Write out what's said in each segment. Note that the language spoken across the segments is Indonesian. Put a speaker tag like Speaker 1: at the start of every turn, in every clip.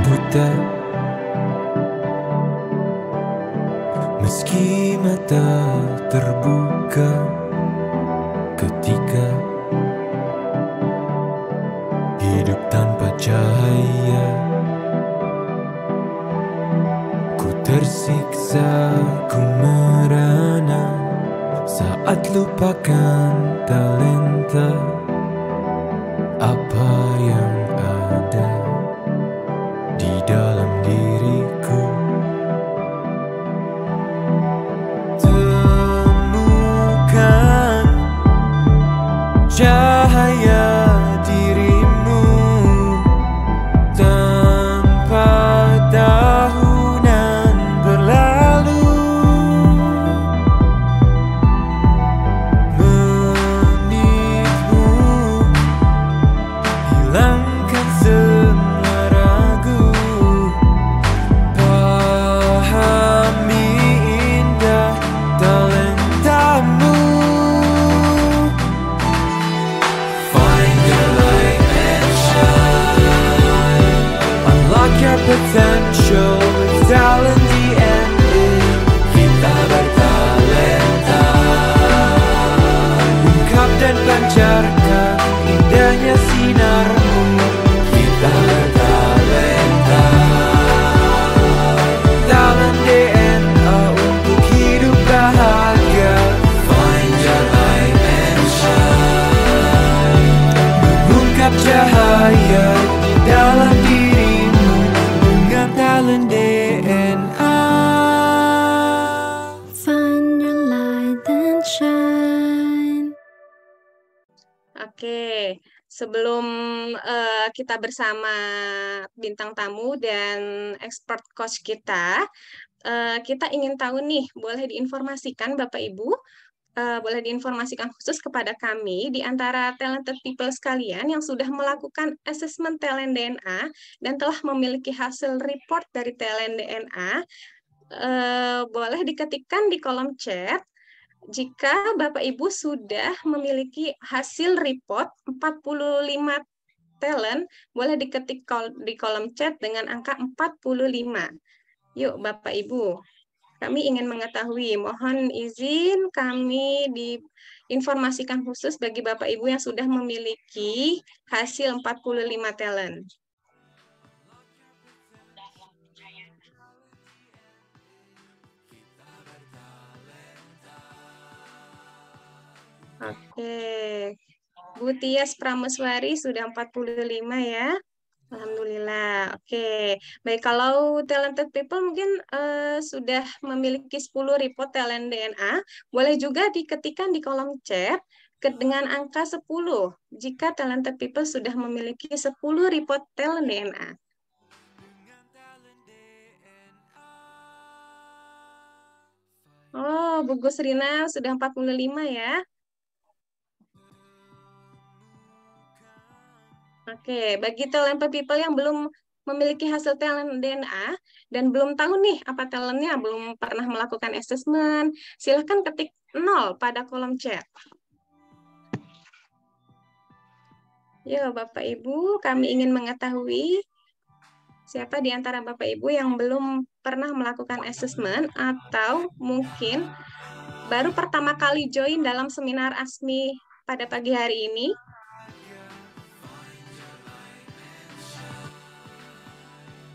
Speaker 1: buta, meski mata terbuka ketika hidup tanpa cahaya. Ku tersiksa, ku merana saat lupakan talenta apa yang ada di dalam diriku. Temukan cahaya dirimu tanpa tahunan berlalu, menitmu hilangkan semua ragu, pahami indah talentamu. Find your light and shine, unlock your potential with talent DNA. Kita bertalenta, ungkap dan pancarkan indahnya sinarmu. Kita bertalenta, talent DNA untuk hidup bahagia. Find your light and shine, mengungkap cahaya di dalam dirimu dengan talent DNA.
Speaker 2: Find your light and shine.
Speaker 3: Oke, sebelum kita bersama bintang tamu dan expert coach kita ingin tahu nih, boleh diinformasikan Bapak Ibu, boleh diinformasikan khusus kepada kami di antara talented people sekalian yang sudah melakukan assessment talent DNA dan telah memiliki hasil report dari talent DNA, boleh diketikkan di kolom chat. Jika Bapak Ibu sudah memiliki hasil report 45 talent, boleh diketik di kolom chat dengan angka 45. Yuk Bapak Ibu, kami ingin mengetahui, mohon izin kami diinformasikan khusus bagi Bapak Ibu yang sudah memiliki hasil 45 talent. Oke, Bu Tias Prameswari sudah 45 ya. Alhamdulillah. Oke, baik, kalau talented people mungkin sudah memiliki 10 report talent DNA, boleh juga diketikkan di kolom chat dengan angka 10 jika talented people sudah memiliki 10 report talent DNA. Oh, Bu Gusrina sudah 45 ya. Oke, bagi talented people yang belum memiliki hasil talent DNA dan belum tahu nih apa talentnya, belum pernah melakukan assessment, silahkan ketik 0 pada kolom chat. Ya, Bapak Ibu, kami ingin mengetahui siapa di antara Bapak Ibu yang belum pernah melakukan assessment atau mungkin baru pertama kali join dalam seminar ASMI pada pagi hari ini.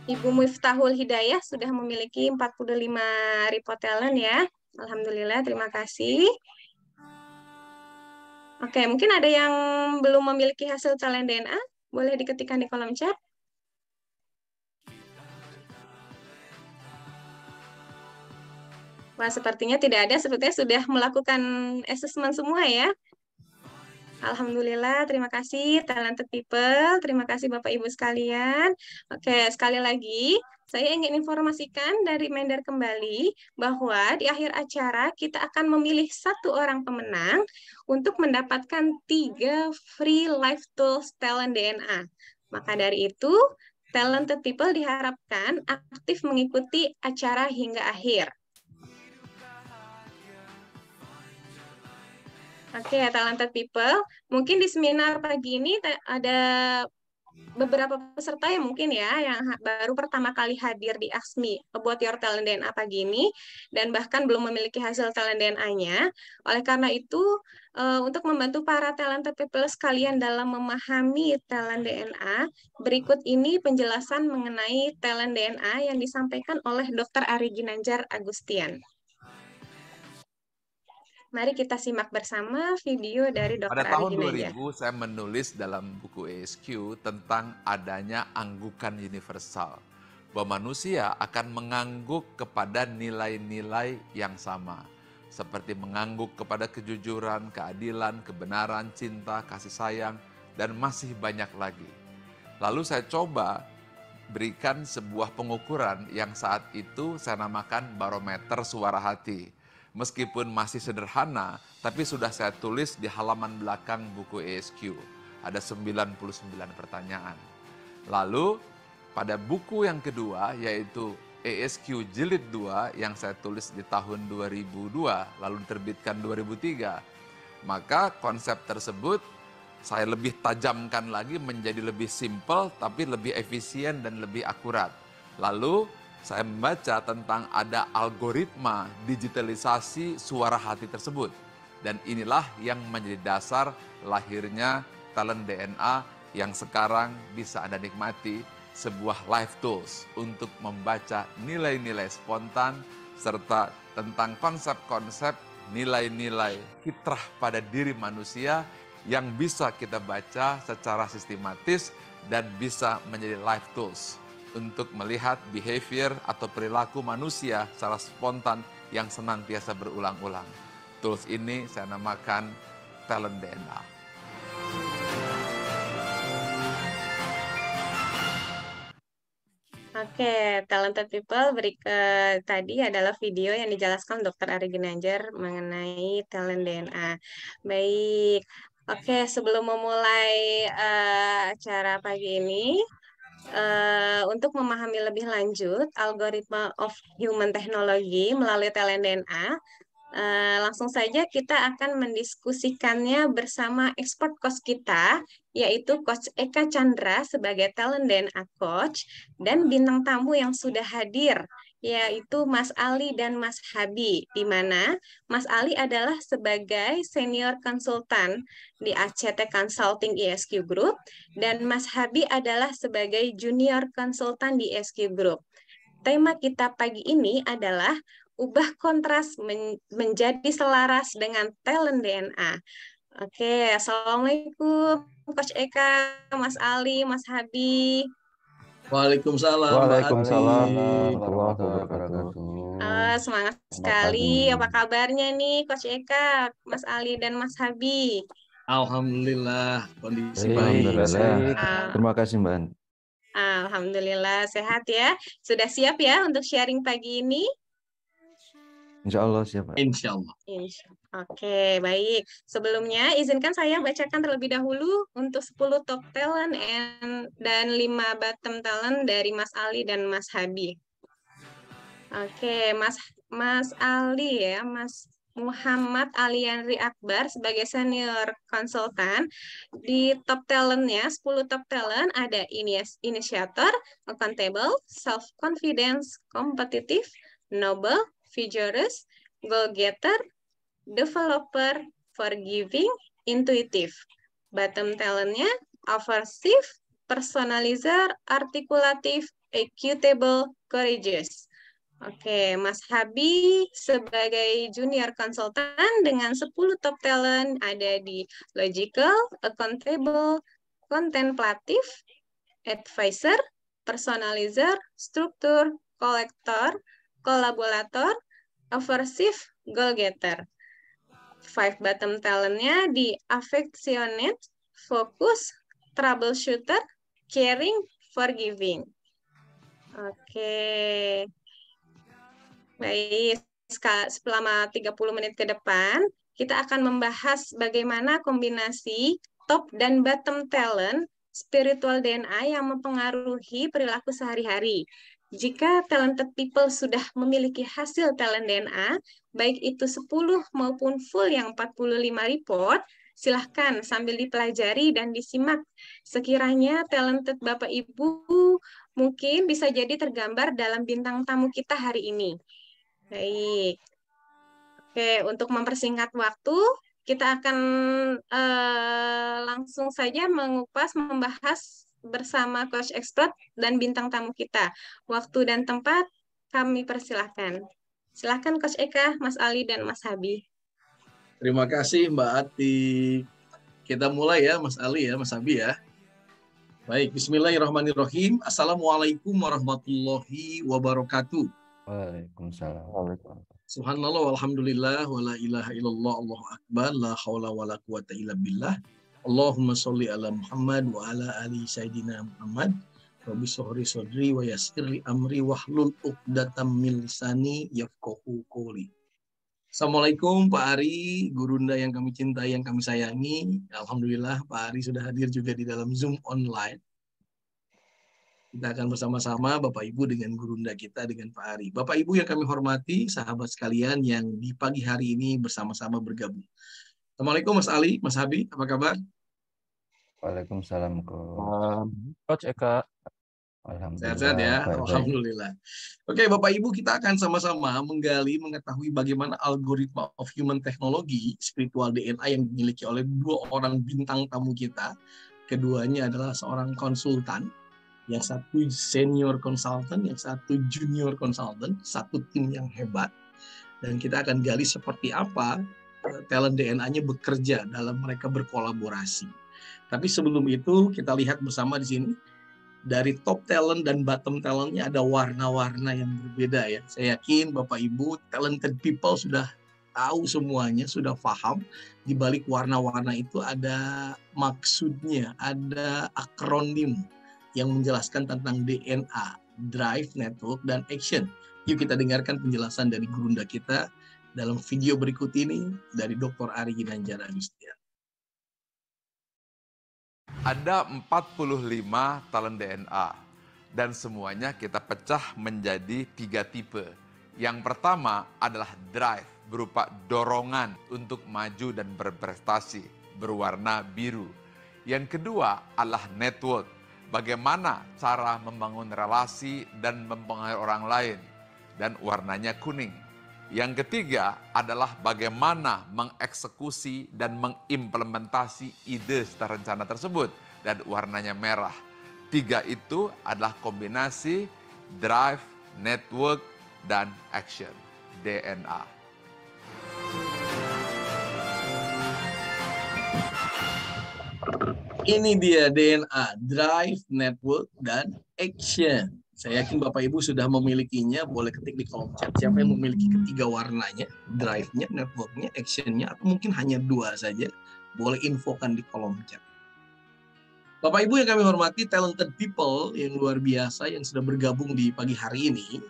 Speaker 3: Ibu Miftahul Hidayah sudah memiliki 45 report talent ya. Alhamdulillah, terima kasih. Oke, mungkin ada yang belum memiliki hasil talent DNA, boleh diketikkan di kolom chat. Wah, sepertinya tidak ada, sepertinya sudah melakukan assessment semua ya. Alhamdulillah, terima kasih talented people, terima kasih Bapak Ibu sekalian. Oke, sekali lagi saya ingin informasikan dari Mender kembali bahwa di akhir acara kita akan memilih satu orang pemenang untuk mendapatkan 3 free life tools talent DNA. Maka dari itu, talented people diharapkan aktif mengikuti acara hingga akhir. Oke, talented people, mungkin di seminar pagi ini ada beberapa peserta yang mungkin ya yang baru pertama kali hadir di ASMI About Your Talent DNA pagi ini dan bahkan belum memiliki hasil talent DNA-nya. Oleh karena itu, untuk membantu para talented people sekalian dalam memahami talent DNA, berikut ini penjelasan mengenai talent DNA yang disampaikan oleh Dr. Ari Ginanjar Agustian. Mari kita simak bersama video dari
Speaker 4: Pada
Speaker 3: Dr. Ari
Speaker 4: tahun
Speaker 3: Ginanjar.
Speaker 4: 2000 saya menulis dalam buku ESQ tentang adanya anggukan universal. Bahwa manusia akan mengangguk kepada nilai-nilai yang sama. Seperti mengangguk kepada kejujuran, keadilan, kebenaran, cinta, kasih sayang, dan masih banyak lagi. Lalu saya coba berikan sebuah pengukuran yang saat itu saya namakan barometer suara hati. Meskipun masih sederhana, tapi sudah saya tulis di halaman belakang buku ESQ. Ada 99 pertanyaan. Lalu pada buku yang kedua yaitu ESQ Jilid 2 yang saya tulis di tahun 2002, lalu diterbitkan 2003. Maka konsep tersebut saya lebih tajamkan lagi menjadi lebih simpel tapi lebih efisien dan lebih akurat. Lalu saya membaca tentang ada algoritma digitalisasi suara hati tersebut. Dan inilah yang menjadi dasar lahirnya talent DNA yang sekarang bisa Anda nikmati, sebuah live tools untuk membaca nilai-nilai spontan serta tentang konsep-konsep nilai-nilai fitrah pada diri manusia yang bisa kita baca secara sistematis dan bisa menjadi live tools untuk melihat behavior atau perilaku manusia secara spontan yang senantiasa berulang-ulang. Tools ini saya namakan talent DNA.
Speaker 3: Oke, talented people tadi adalah video yang dijelaskan Dr. Ari Ginanjar mengenai talent DNA. Baik, oke sebelum memulai acara pagi ini, untuk memahami lebih lanjut algoritma of human technology melalui talent DNA, langsung saja kita akan mendiskusikannya bersama expert coach kita, yaitu Coach Eka Chandra sebagai talent DNA coach, dan bintang tamu yang sudah hadir, yaitu Mas Ali dan Mas Habi, di mana Mas Ali adalah sebagai senior konsultan di ACT Consulting ESQ Group, dan Mas Habi adalah sebagai junior konsultan di ESQ Group. Tema kita pagi ini adalah ubah kontras menjadi selaras dengan talent DNA. Oke, Assalamualaikum Coach Eka, Mas Ali, Mas Habi.
Speaker 5: Waalaikumsalam.
Speaker 6: Waalaikumsalam warahmatullahi wabarakatuh.
Speaker 3: Semangat sekali. Apa kabarnya nih Coach Eka, Mas Ali, dan Mas Habi?
Speaker 5: Alhamdulillah, kondisi
Speaker 6: baik.
Speaker 5: baik.
Speaker 6: Terima kasih Mbak.
Speaker 3: Alhamdulillah sehat ya. Sudah siap ya untuk sharing pagi ini?
Speaker 6: Insya Allah siap.
Speaker 5: Insya Allah.
Speaker 3: Oke, baik. Sebelumnya, izinkan saya bacakan terlebih dahulu untuk 10 top talent dan 5 bottom talent dari Mas Ali dan Mas Habi. Oke, Mas Ali ya, Mas Muhammad Alianri Akbar sebagai senior konsultan. Di top talentnya, 10 top talent ada initiator, accountable, self-confidence, competitive, noble, vigorous, goal-getter, developer, forgiving, intuitive. Bottom talentnya, aversive, personalizer, articulative, equitable, courageous. Oke, Mas Habi sebagai junior konsultan dengan 10 top talent ada di logical, accountable, contemplative, advisor, personalizer, struktur, collector, kolaborator, aversive, goal-getter. 5 bottom talentnya di affectionate, focus, troubleshooter, caring, forgiving. Oke. Baik, selama 30 menit ke depan, kita akan membahas bagaimana kombinasi top dan bottom talent spiritual DNA yang mempengaruhi perilaku sehari-hari. Jika talented people sudah memiliki hasil talent DNA, baik itu 10 maupun full yang 45 report, Silahkan sambil dipelajari dan disimak. Sekiranya talented Bapak Ibu mungkin bisa jadi tergambar dalam bintang tamu kita hari ini. Baik. Oke, untuk mempersingkat waktu, kita akan langsung saja mengupas, membahas bersama Coach Expert dan bintang tamu kita. Waktu dan tempat kami persilahkan. Silahkan Coach Eka, Mas Ali, dan Mas Habi.
Speaker 5: Terima kasih Mbak Ati. Kita mulai ya Mas Ali ya, Mas Habi ya. Baik, bismillahirrahmanirrahim. Assalamualaikum warahmatullahi wabarakatuh.
Speaker 6: Waalaikumsalam.
Speaker 5: Subhanallah walhamdulillah wala ilaha illallah Allahu akbar la haula wala quwata illa billah. Allahumma sholli ala Muhammad wa ala ali sayyidina Muhammad. Rabbi sholli sodri wa yassirli amri wahlul 'uqdatam min lisani yafqahu qouli. Assalamualaikum Pak Ari, gurunda yang kami cintai, yang kami sayangi. Alhamdulillah Pak Ari sudah hadir juga di dalam Zoom online. Kita akan bersama-sama Bapak Ibu dengan gurunda kita, dengan Pak Ari. Bapak Ibu yang kami hormati, sahabat sekalian yang di pagi hari ini bersama-sama bergabung. Assalamualaikum Mas Ali, Mas Habi, apa kabar?
Speaker 6: Waalaikumsalam, Coach Eka. Alhamdulillah.
Speaker 5: Sehat-sehat ya,
Speaker 6: Baik-baik.
Speaker 5: Alhamdulillah. Oke Bapak Ibu, kita akan sama-sama menggali, mengetahui bagaimana algoritma of human technology, spiritual DNA yang dimiliki oleh dua orang bintang tamu kita. Keduanya adalah seorang konsultan, yang satu senior consultant, yang satu junior consultant, satu tim yang hebat. Dan kita akan gali seperti apa talent DNA-nya bekerja dalam mereka berkolaborasi. Tapi sebelum itu kita lihat bersama di sini, dari top talent dan bottom talent-nya ada warna-warna yang berbeda ya. Saya yakin Bapak Ibu, talented people sudah tahu semuanya, sudah paham. Di balik warna-warna itu ada maksudnya, ada akronim yang menjelaskan tentang DNA, drive, network, dan action. Yuk kita dengarkan penjelasan dari gurunda kita dalam video berikut ini dari Dr. Ari Ginanjar Agustian.
Speaker 4: Ada 45 talent DNA dan semuanya kita pecah menjadi 3 tipe. Yang pertama adalah drive, berupa dorongan untuk maju dan berprestasi, berwarna biru. Yang kedua adalah network, bagaimana cara membangun relasi dan mempengaruhi orang lain, dan warnanya kuning. Yang ketiga adalah bagaimana mengeksekusi dan mengimplementasi ide secara rencana tersebut, dan warnanya merah. 3 itu adalah kombinasi drive, network, dan action, DNA.
Speaker 5: Ini dia DNA, drive, network, dan action. Saya yakin Bapak Ibu sudah memilikinya, boleh ketik di kolom chat. Siapa yang memiliki ketiga warnanya, drive-nya, network-nya, action-nya, atau mungkin hanya 2 saja, boleh infokan di kolom chat. Bapak Ibu yang kami hormati, talented people yang luar biasa yang sudah bergabung di pagi hari ini,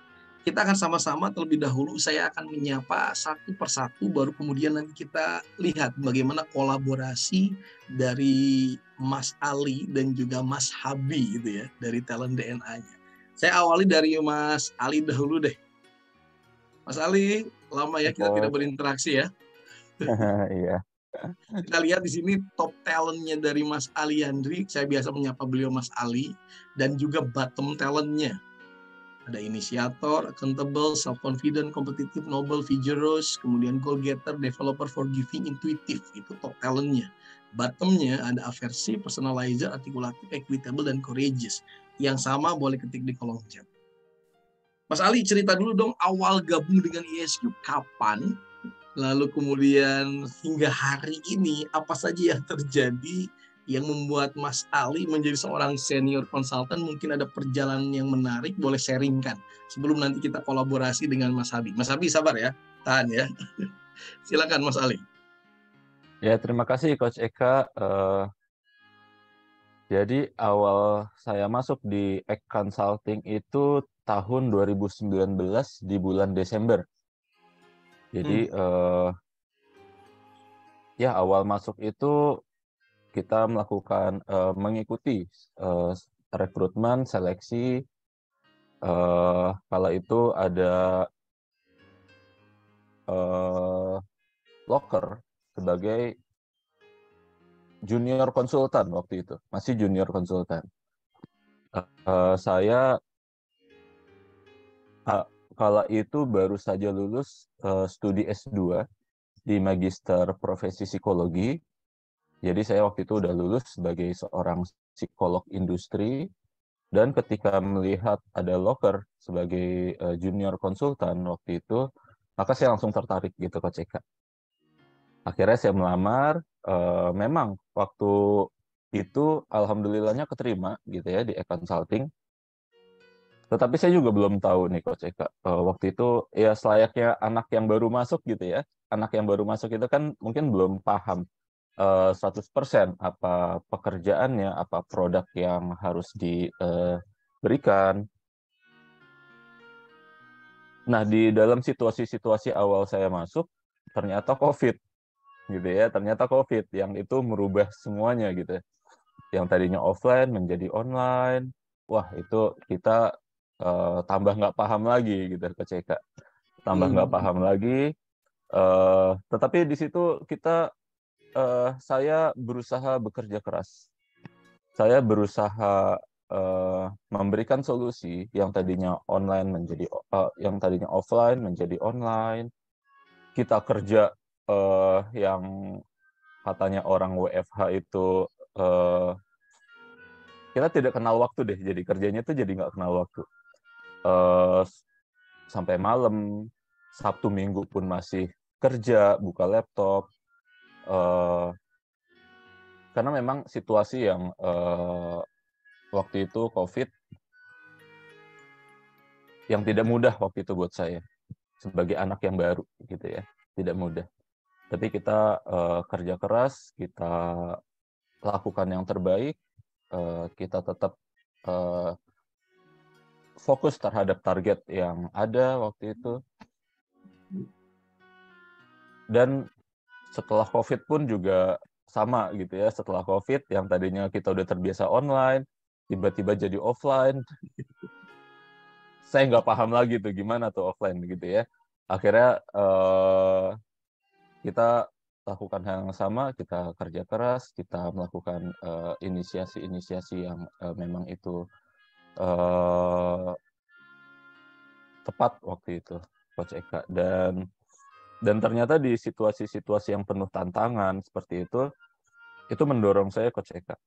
Speaker 5: kita akan sama-sama terlebih dahulu, saya akan menyapa satu persatu, baru kemudian nanti kita lihat bagaimana kolaborasi dari Mas Ali dan juga Mas Habi gitu ya, dari talent DNA-nya. Saya awali dari Mas Ali dahulu deh. Mas Ali, lama ya kita tidak berinteraksi ya.
Speaker 6: Iya.
Speaker 5: Kita lihat di sini top talentnya dari Mas Ali Yandri. Saya biasa menyapa beliau Mas Ali. Dan juga bottom talentnya. Ada inisiator, accountable, self-confident, competitive, noble, vigorous, kemudian goal-getter, developer, forgiving, intuitive. Itu top talentnya. Bottomnya ada aversive, personalizer, artikulatif, equitable, dan courageous. Yang sama boleh ketik di kolom chat. Mas Ali, cerita dulu dong awal gabung dengan ISQ kapan? Lalu kemudian hingga hari ini apa saja yang terjadi yang membuat Mas Ali menjadi seorang senior consultant? Mungkin ada perjalanan yang menarik, boleh sharingkan sebelum nanti kita kolaborasi dengan Mas Habi. Mas Habi sabar ya, tahan ya. Silakan Mas Ali.
Speaker 6: Ya, terima kasih Coach Eka. Jadi awal saya masuk di Ek Consulting itu tahun 2019 di bulan Desember. Jadi ya awal masuk itu kita melakukan mengikuti rekrutmen, seleksi. Kala itu ada locker sebagai junior konsultan waktu itu, masih junior konsultan. Saya kala itu baru saja lulus studi S2 di Magister Profesi Psikologi. Jadi saya waktu itu udah lulus sebagai seorang psikolog industri, dan ketika melihat ada Loker sebagai junior konsultan waktu itu, maka saya langsung tertarik gitu ke CK. Akhirnya saya melamar, memang waktu itu alhamdulillahnya keterima gitu ya di e-consulting. Tetapi saya juga belum tahu nih Coach Eka. Waktu itu ya selayaknya anak yang baru masuk gitu ya. Anak yang baru masuk itu kan mungkin belum paham 100% apa pekerjaannya, apa produk yang harus diberikan. Nah, di dalam situasi-situasi awal saya masuk, ternyata COVID gitu ya. Ternyata COVID yang itu merubah semuanya gitu. Yang tadinya offline menjadi online. Wah, itu kita tambah nggak paham lagi gitu ke CK. Tambah nggak paham lagi. Tetapi di situ saya berusaha bekerja keras. Saya berusaha memberikan solusi yang tadinya yang tadinya offline menjadi online. Kita kerja yang katanya orang WFH itu kita tidak kenal waktu deh. Jadi kerjanya tuh jadi nggak kenal waktu. Sampai malam, Sabtu Minggu pun masih kerja, buka laptop. Karena memang situasi yang waktu itu COVID yang tidak mudah waktu itu buat saya sebagai anak yang baru gitu ya, tidak mudah. Tapi kita kerja keras, kita lakukan yang terbaik, kita tetap fokus terhadap target yang ada waktu itu. Dan setelah COVID pun juga sama gitu ya. Setelah COVID yang tadinya kita udah terbiasa online, tiba-tiba jadi offline. Saya nggak paham lagi tuh gimana tuh offline gitu ya. Akhirnya kita lakukan hal yang sama, kita kerja keras, kita melakukan inisiasi-inisiasi yang memang itu tepat waktu itu, Coach Eka. Dan ternyata di situasi-situasi yang penuh tantangan seperti itu mendorong saya, Coach Eka.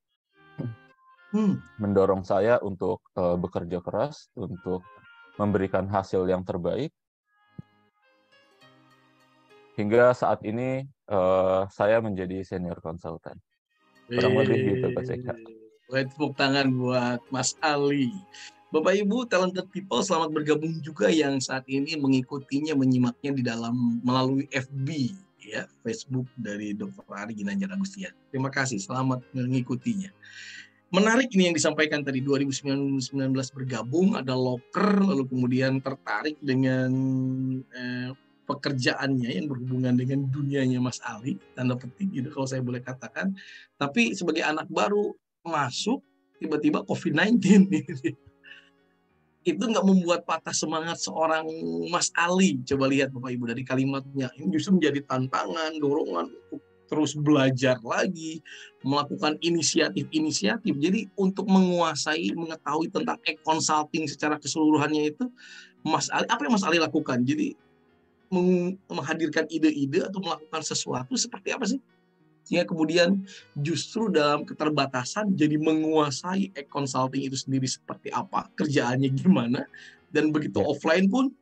Speaker 6: Mendorong saya untuk bekerja keras, untuk memberikan hasil yang terbaik. Hingga saat ini saya menjadi senior konsultan. Kurang lebih gitu, Coach Eka.
Speaker 5: Tepuk tangan buat Mas Ali. Bapak Ibu talented people, selamat bergabung juga yang saat ini mengikutinya, menyimaknya di dalam melalui FB ya, Facebook dari Dr. Ari Ginanjar Agustian. Terima kasih, selamat mengikutinya. Menarik ini yang disampaikan tadi, 2019 bergabung, ada Loker, lalu kemudian tertarik dengan pekerjaannya yang berhubungan dengan dunianya Mas Ali, tanda petik gitu kalau saya boleh katakan. Tapi sebagai anak baru masuk, tiba-tiba COVID-19 itu nggak membuat patah semangat seorang Mas Ali. Coba lihat Bapak Ibu dari kalimatnya, ini justru menjadi tantangan, dorongan untuk terus belajar lagi, melakukan inisiatif-inisiatif. Jadi untuk menguasai, mengetahui tentang e-consulting secara keseluruhannya itu, Mas Ali, apa yang Mas Ali lakukan? Jadi menghadirkan ide-ide atau melakukan sesuatu seperti apa sih? Sehingga kemudian justru dalam keterbatasan jadi menguasai e-consulting itu sendiri seperti apa, kerjaannya gimana, dan begitu offline pun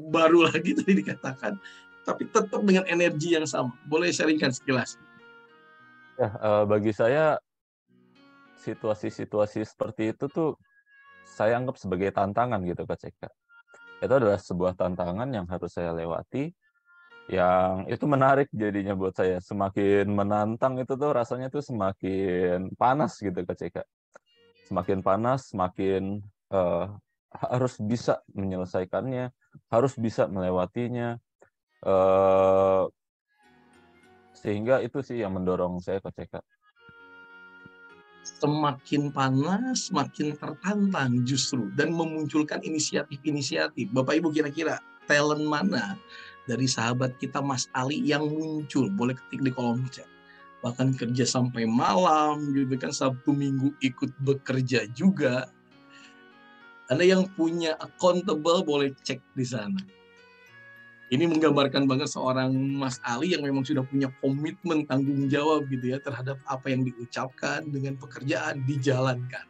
Speaker 5: baru lagi tadi dikatakan, tapi tetap dengan energi yang sama. Boleh sharingkan sekilas?
Speaker 6: Ya, bagi saya situasi-situasi seperti itu tuh saya anggap sebagai tantangan gitu, Kak Ceka. Itu adalah sebuah tantangan yang harus saya lewati, yang itu menarik jadinya buat saya. Semakin menantang itu tuh rasanya tuh semakin panas gitu, Kak Ceka. Semakin panas, semakin harus bisa menyelesaikannya, harus bisa melewatinya. Sehingga itu sih yang mendorong saya, Kak Ceka.
Speaker 5: Semakin panas, semakin tertantang justru, dan memunculkan inisiatif-inisiatif. Bapak Ibu kira-kira talent mana dari sahabat kita Mas Ali yang muncul? Boleh ketik di kolom chat. bahkan kerja sampai malam gitu kan, Sabtu Minggu ikut bekerja juga. Anda yang punya accountable boleh cek di sana. Ini menggambarkan banget seorang Mas Ali yang memang sudah punya komitmen, tanggung jawab gitu ya terhadap apa yang diucapkan dengan pekerjaan dijalankan.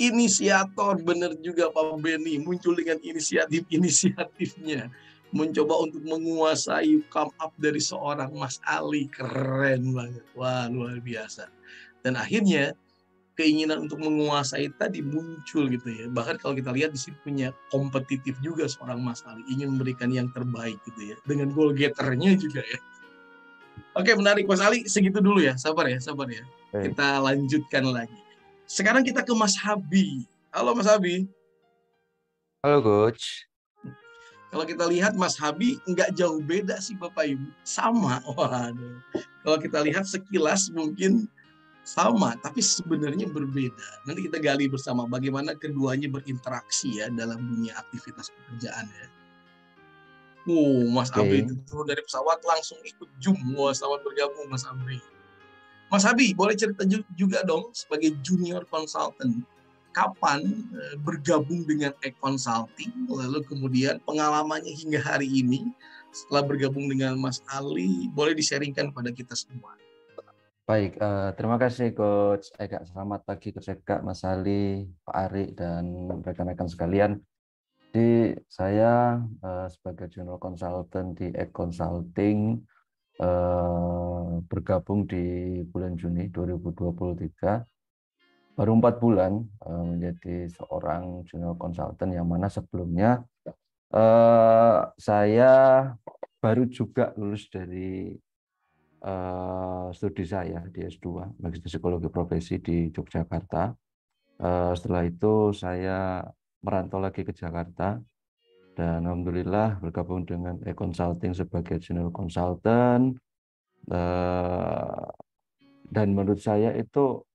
Speaker 5: Inisiator, benar juga Pak Benny, muncul dengan inisiatif-inisiatifnya. Mencoba untuk menguasai come up dari seorang Mas Ali, keren banget. Wah, luar biasa. Dan akhirnya keinginan untuk menguasai tadi muncul gitu ya. Bahkan kalau kita lihat di sini punya kompetitif juga seorang Mas Ali, ingin memberikan yang terbaik gitu ya. Dengan goal getternya juga ya. Oke, menarik Mas Ali, segitu dulu ya. Sabar ya.
Speaker 6: Baik.
Speaker 5: Kita lanjutkan lagi. Sekarang kita ke Mas Habi. Halo Mas Habi.
Speaker 7: Halo Coach.
Speaker 5: Kalau kita lihat Mas Habi nggak jauh beda sih Bapak Ibu. Sama. Waduh. Kalau kita lihat sekilas mungkin sama, tapi sebenarnya berbeda. Nanti kita gali bersama bagaimana keduanya berinteraksi ya dalam dunia aktivitas pekerjaan ya. Mas Habi itu turun dari pesawat langsung ikut Zoom. Wah, selamat bergabung Mas Habi. Mas Habi, boleh cerita juga dong sebagai junior consultant, kapan bergabung dengan e-consulting, lalu kemudian pengalamannya hingga hari ini setelah bergabung dengan Mas Ali, boleh di-sharingkan kepada kita semua.
Speaker 7: Baik, terima kasih Coach Eka. Selamat pagi Coach Eka, Mas Ali, Pak Ari, dan rekan-rekan sekalian. Saya sebagai junior consultant di e-consulting bergabung di bulan Juni 2023. Baru 4 bulan menjadi seorang junior consultant, yang mana sebelumnya saya baru juga lulus dari studi saya di S2, Magister Psikologi Profesi di Yogyakarta. Setelah itu saya merantau lagi ke Jakarta dan alhamdulillah bergabung dengan e-consulting sebagai junior consultant. Dan menurut saya itu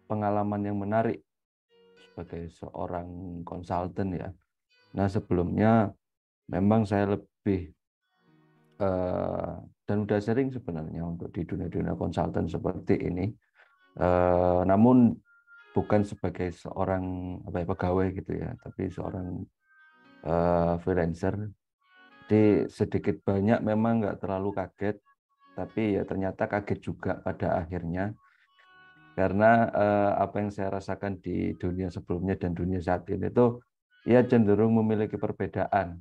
Speaker 7: pengalaman yang menarik sebagai seorang konsultan ya. Nah, sebelumnya memang saya lebih dan udah sering sebenarnya untuk di dunia konsultan seperti ini. Namun bukan sebagai seorang pegawai gitu ya, tapi seorang freelancer. Jadi sedikit banyak memang nggak terlalu kaget, tapi ya ternyata kaget juga pada akhirnya. Karena apa yang saya rasakan di dunia sebelumnya dan dunia saat ini itu ya cenderung memiliki perbedaan.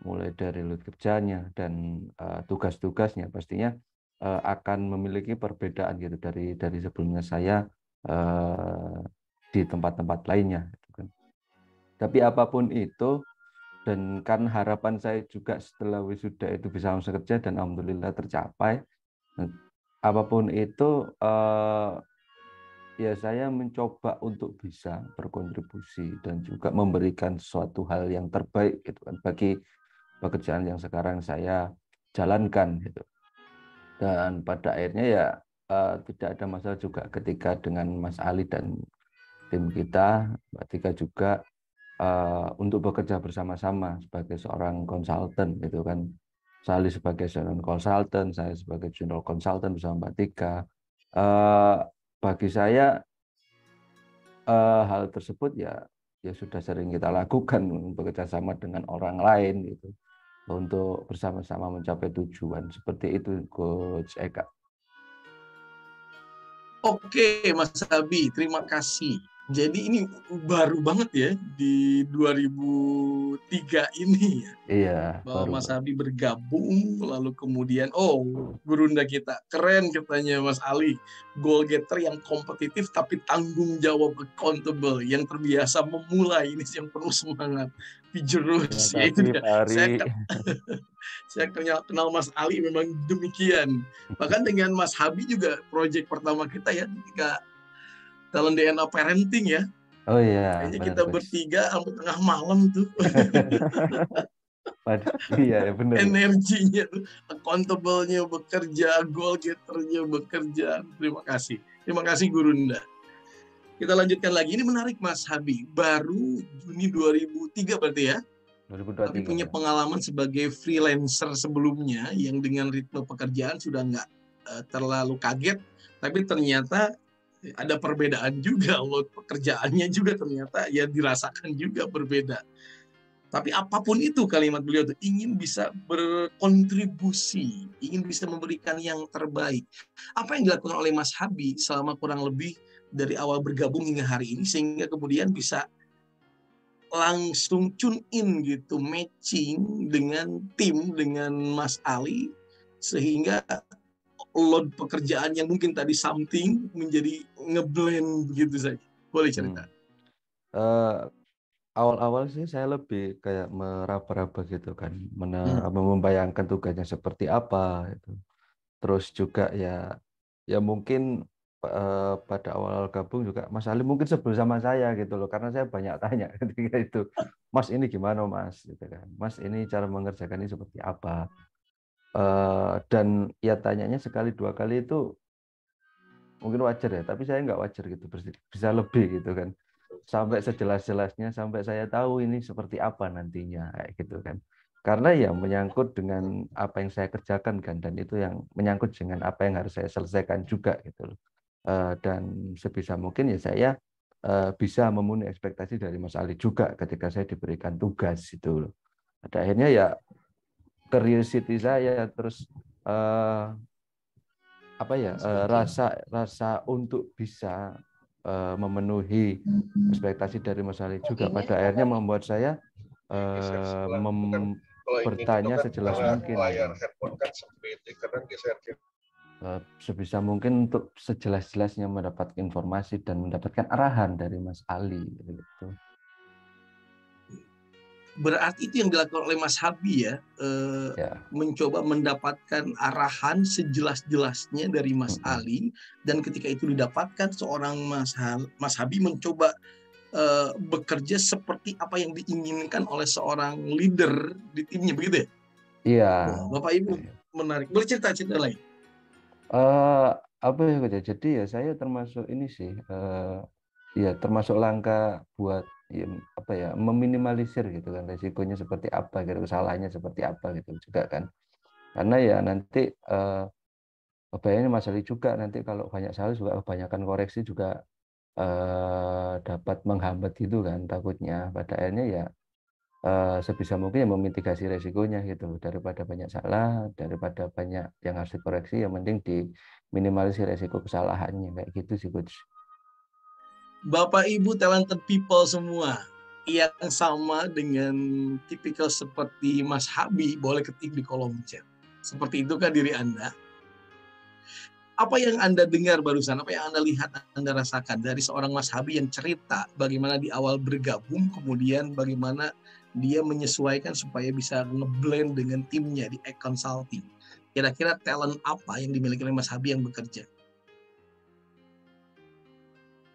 Speaker 7: Mulai dari load kerjanya dan tugas-tugasnya pastinya akan memiliki perbedaan gitu dari sebelumnya saya di tempat-tempat lainnya. Gitu kan. Tapi apapun itu, dan kan harapan saya juga setelah wisuda itu bisa langsung kerja dan alhamdulillah tercapai. Apapun itu, ya saya mencoba untuk bisa berkontribusi dan juga memberikan sesuatu hal yang terbaik gitu kan bagi pekerjaan yang sekarang saya jalankan gitu. Dan pada akhirnya ya tidak ada masalah juga ketika dengan Mas Ali dan tim kita, Mbak Tika juga untuk bekerja bersama-sama sebagai seorang konsultan gitu kan. Sali sebagai seorang konsultan, saya sebagai junior konsultan bersama Mbak Tika. Bagi saya hal tersebut ya sudah sering kita lakukan, bekerja sama dengan orang lain gitu untuk bersama-sama mencapai tujuan. Seperti itu Coach Eka.
Speaker 5: Oke Mas Abi, terima kasih. Jadi ini baru banget ya di 2003 ini ya.
Speaker 7: Iya.
Speaker 5: Bahwa Mas Abi bergabung, lalu kemudian gurunda kita keren katanya Mas Ali, goal getter yang kompetitif tapi tanggung jawab, accountable, yang terbiasa memulai, ini yang penuh semangat, pijerus. Ya, itu dia. Saya kenal Mas Ali memang demikian. Bahkan dengan Mas Habi juga proyek pertama kita ya ketika Talent DNA Parenting ya.
Speaker 7: Oh iya.
Speaker 5: Kayaknya kita bertiga sampai tengah malam tuh.
Speaker 7: Iya benar.
Speaker 5: Energinya tuh, accountable-nya bekerja, goal getter-nya bekerja. Terima kasih Gurunda. Kita lanjutkan lagi. Ini menarik Mas Habi. Baru Juni 2003 berarti ya.
Speaker 7: 2023.
Speaker 5: Tapi punya pengalaman sebagai freelancer sebelumnya yang dengan ritme pekerjaan sudah nggak terlalu kaget, tapi ternyata ada perbedaan juga, load pekerjaannya juga ternyata ya dirasakan juga berbeda. Tapi apapun itu kalimat beliau itu ingin bisa berkontribusi, ingin bisa memberikan yang terbaik. Apa yang dilakukan oleh Mas Habi selama kurang lebih dari awal bergabung hingga hari ini sehingga kemudian bisa langsung tune in gitu, matching dengan tim, dengan Mas Ali, sehingga load pekerjaan yang mungkin tadi something menjadi ngeblend gitu saja. Boleh cerita?
Speaker 7: Awal-awal sih saya lebih kayak meraba-raba gitu kan, membayangkan tugasnya seperti apa itu. Terus juga ya mungkin pada awal gabung juga Mas Ali mungkin sebel sama saya gitu loh, karena saya banyak tanya ketika itu, Mas ini gimana Mas, gitu kan, Mas ini cara mengerjakan ini seperti apa, dan ya tanyanya sekali dua kali itu mungkin wajar ya, tapi saya nggak wajar gitu, bisa lebih gitu kan, sampai sejelas-jelasnya, sampai saya tahu ini seperti apa nantinya kayak gitu kan, karena ya menyangkut dengan apa yang saya kerjakan kan, dan itu yang menyangkut dengan apa yang harus saya selesaikan juga gitu loh. Dan sebisa mungkin ya saya bisa memenuhi ekspektasi dari Mas Ali juga ketika saya diberikan tugas itu loh. Pada akhirnya ya curiosity saya terus rasa untuk bisa memenuhi ekspektasi dari Mas Ali juga pada akhirnya membuat saya bertanya sejelas mungkin. Sebisa mungkin untuk sejelas-jelasnya mendapat informasi dan mendapatkan arahan dari Mas Ali gitu.
Speaker 5: Berarti itu yang dilakukan oleh Mas Habi ya, mencoba mendapatkan arahan sejelas-jelasnya dari Mas Ali, dan ketika itu didapatkan seorang Mas Habi mencoba bekerja seperti apa yang diinginkan oleh seorang leader di timnya, begitu ya?
Speaker 7: Iya.
Speaker 5: Bapak Ibu menarik. Boleh cerita lain?
Speaker 7: Jadi ya saya termasuk ini sih, termasuk langkah buat meminimalisir gitu kan, resikonya seperti apa gitu, kesalahannya seperti apa gitu juga kan, karena ya nanti ini masalah juga nanti kalau banyak salah juga kebanyakan koreksi juga dapat menghambat gitu kan, takutnya pada akhirnya ya sebisa mungkin memitigasi resikonya gitu, daripada banyak salah, daripada banyak yang harus dikoreksi, yang penting diminimalisir resiko kesalahannya kayak gitu sih Coach.
Speaker 5: Bapak Ibu talented people semua yang sama dengan tipikal seperti Mas Habi boleh ketik di kolom chat. Seperti itu kan diri Anda? Apa yang Anda dengar barusan, apa yang Anda lihat, Anda rasakan dari seorang Mas Habi yang cerita bagaimana di awal bergabung, kemudian bagaimana dia menyesuaikan supaya bisa ngeblend dengan timnya di Egg Consulting. Kira-kira talent apa yang dimiliki oleh Mas Habi yang bekerja?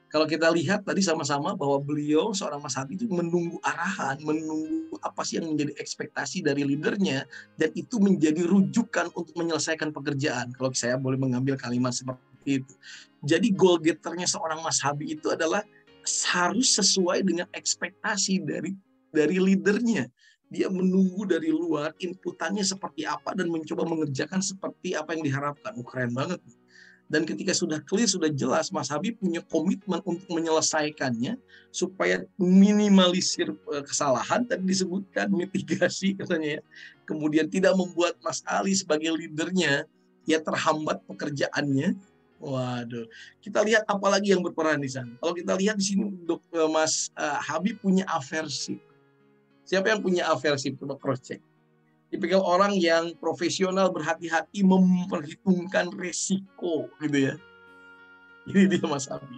Speaker 5: Kalau kita lihat tadi sama-sama bahwa beliau, seorang Mas Habi itu menunggu arahan, menunggu apa sih yang menjadi ekspektasi dari leadernya, dan itu menjadi rujukan untuk menyelesaikan pekerjaan. Kalau saya boleh mengambil kalimat seperti itu. Jadi goal getternya seorang Mas Habi itu adalah harus sesuai dengan ekspektasi dari leadernya. Dia menunggu dari luar inputannya seperti apa dan mencoba mengerjakan seperti apa yang diharapkan. Keren banget. Dan ketika sudah clear, sudah jelas, Mas Habi punya komitmen untuk menyelesaikannya supaya minimalisir kesalahan, tadi disebutkan mitigasi katanya ya. Kemudian tidak membuat Mas Ali sebagai leadernya ya terhambat pekerjaannya. Waduh, kita lihat apalagi yang berperan di sana. Kalau kita lihat di sini Mas Habi punya aversi. Siapa yang punya aversi? Coba cross check. Tipikal orang yang profesional, berhati-hati, memperhitungkan resiko gitu ya. Ini dia Mas Habi.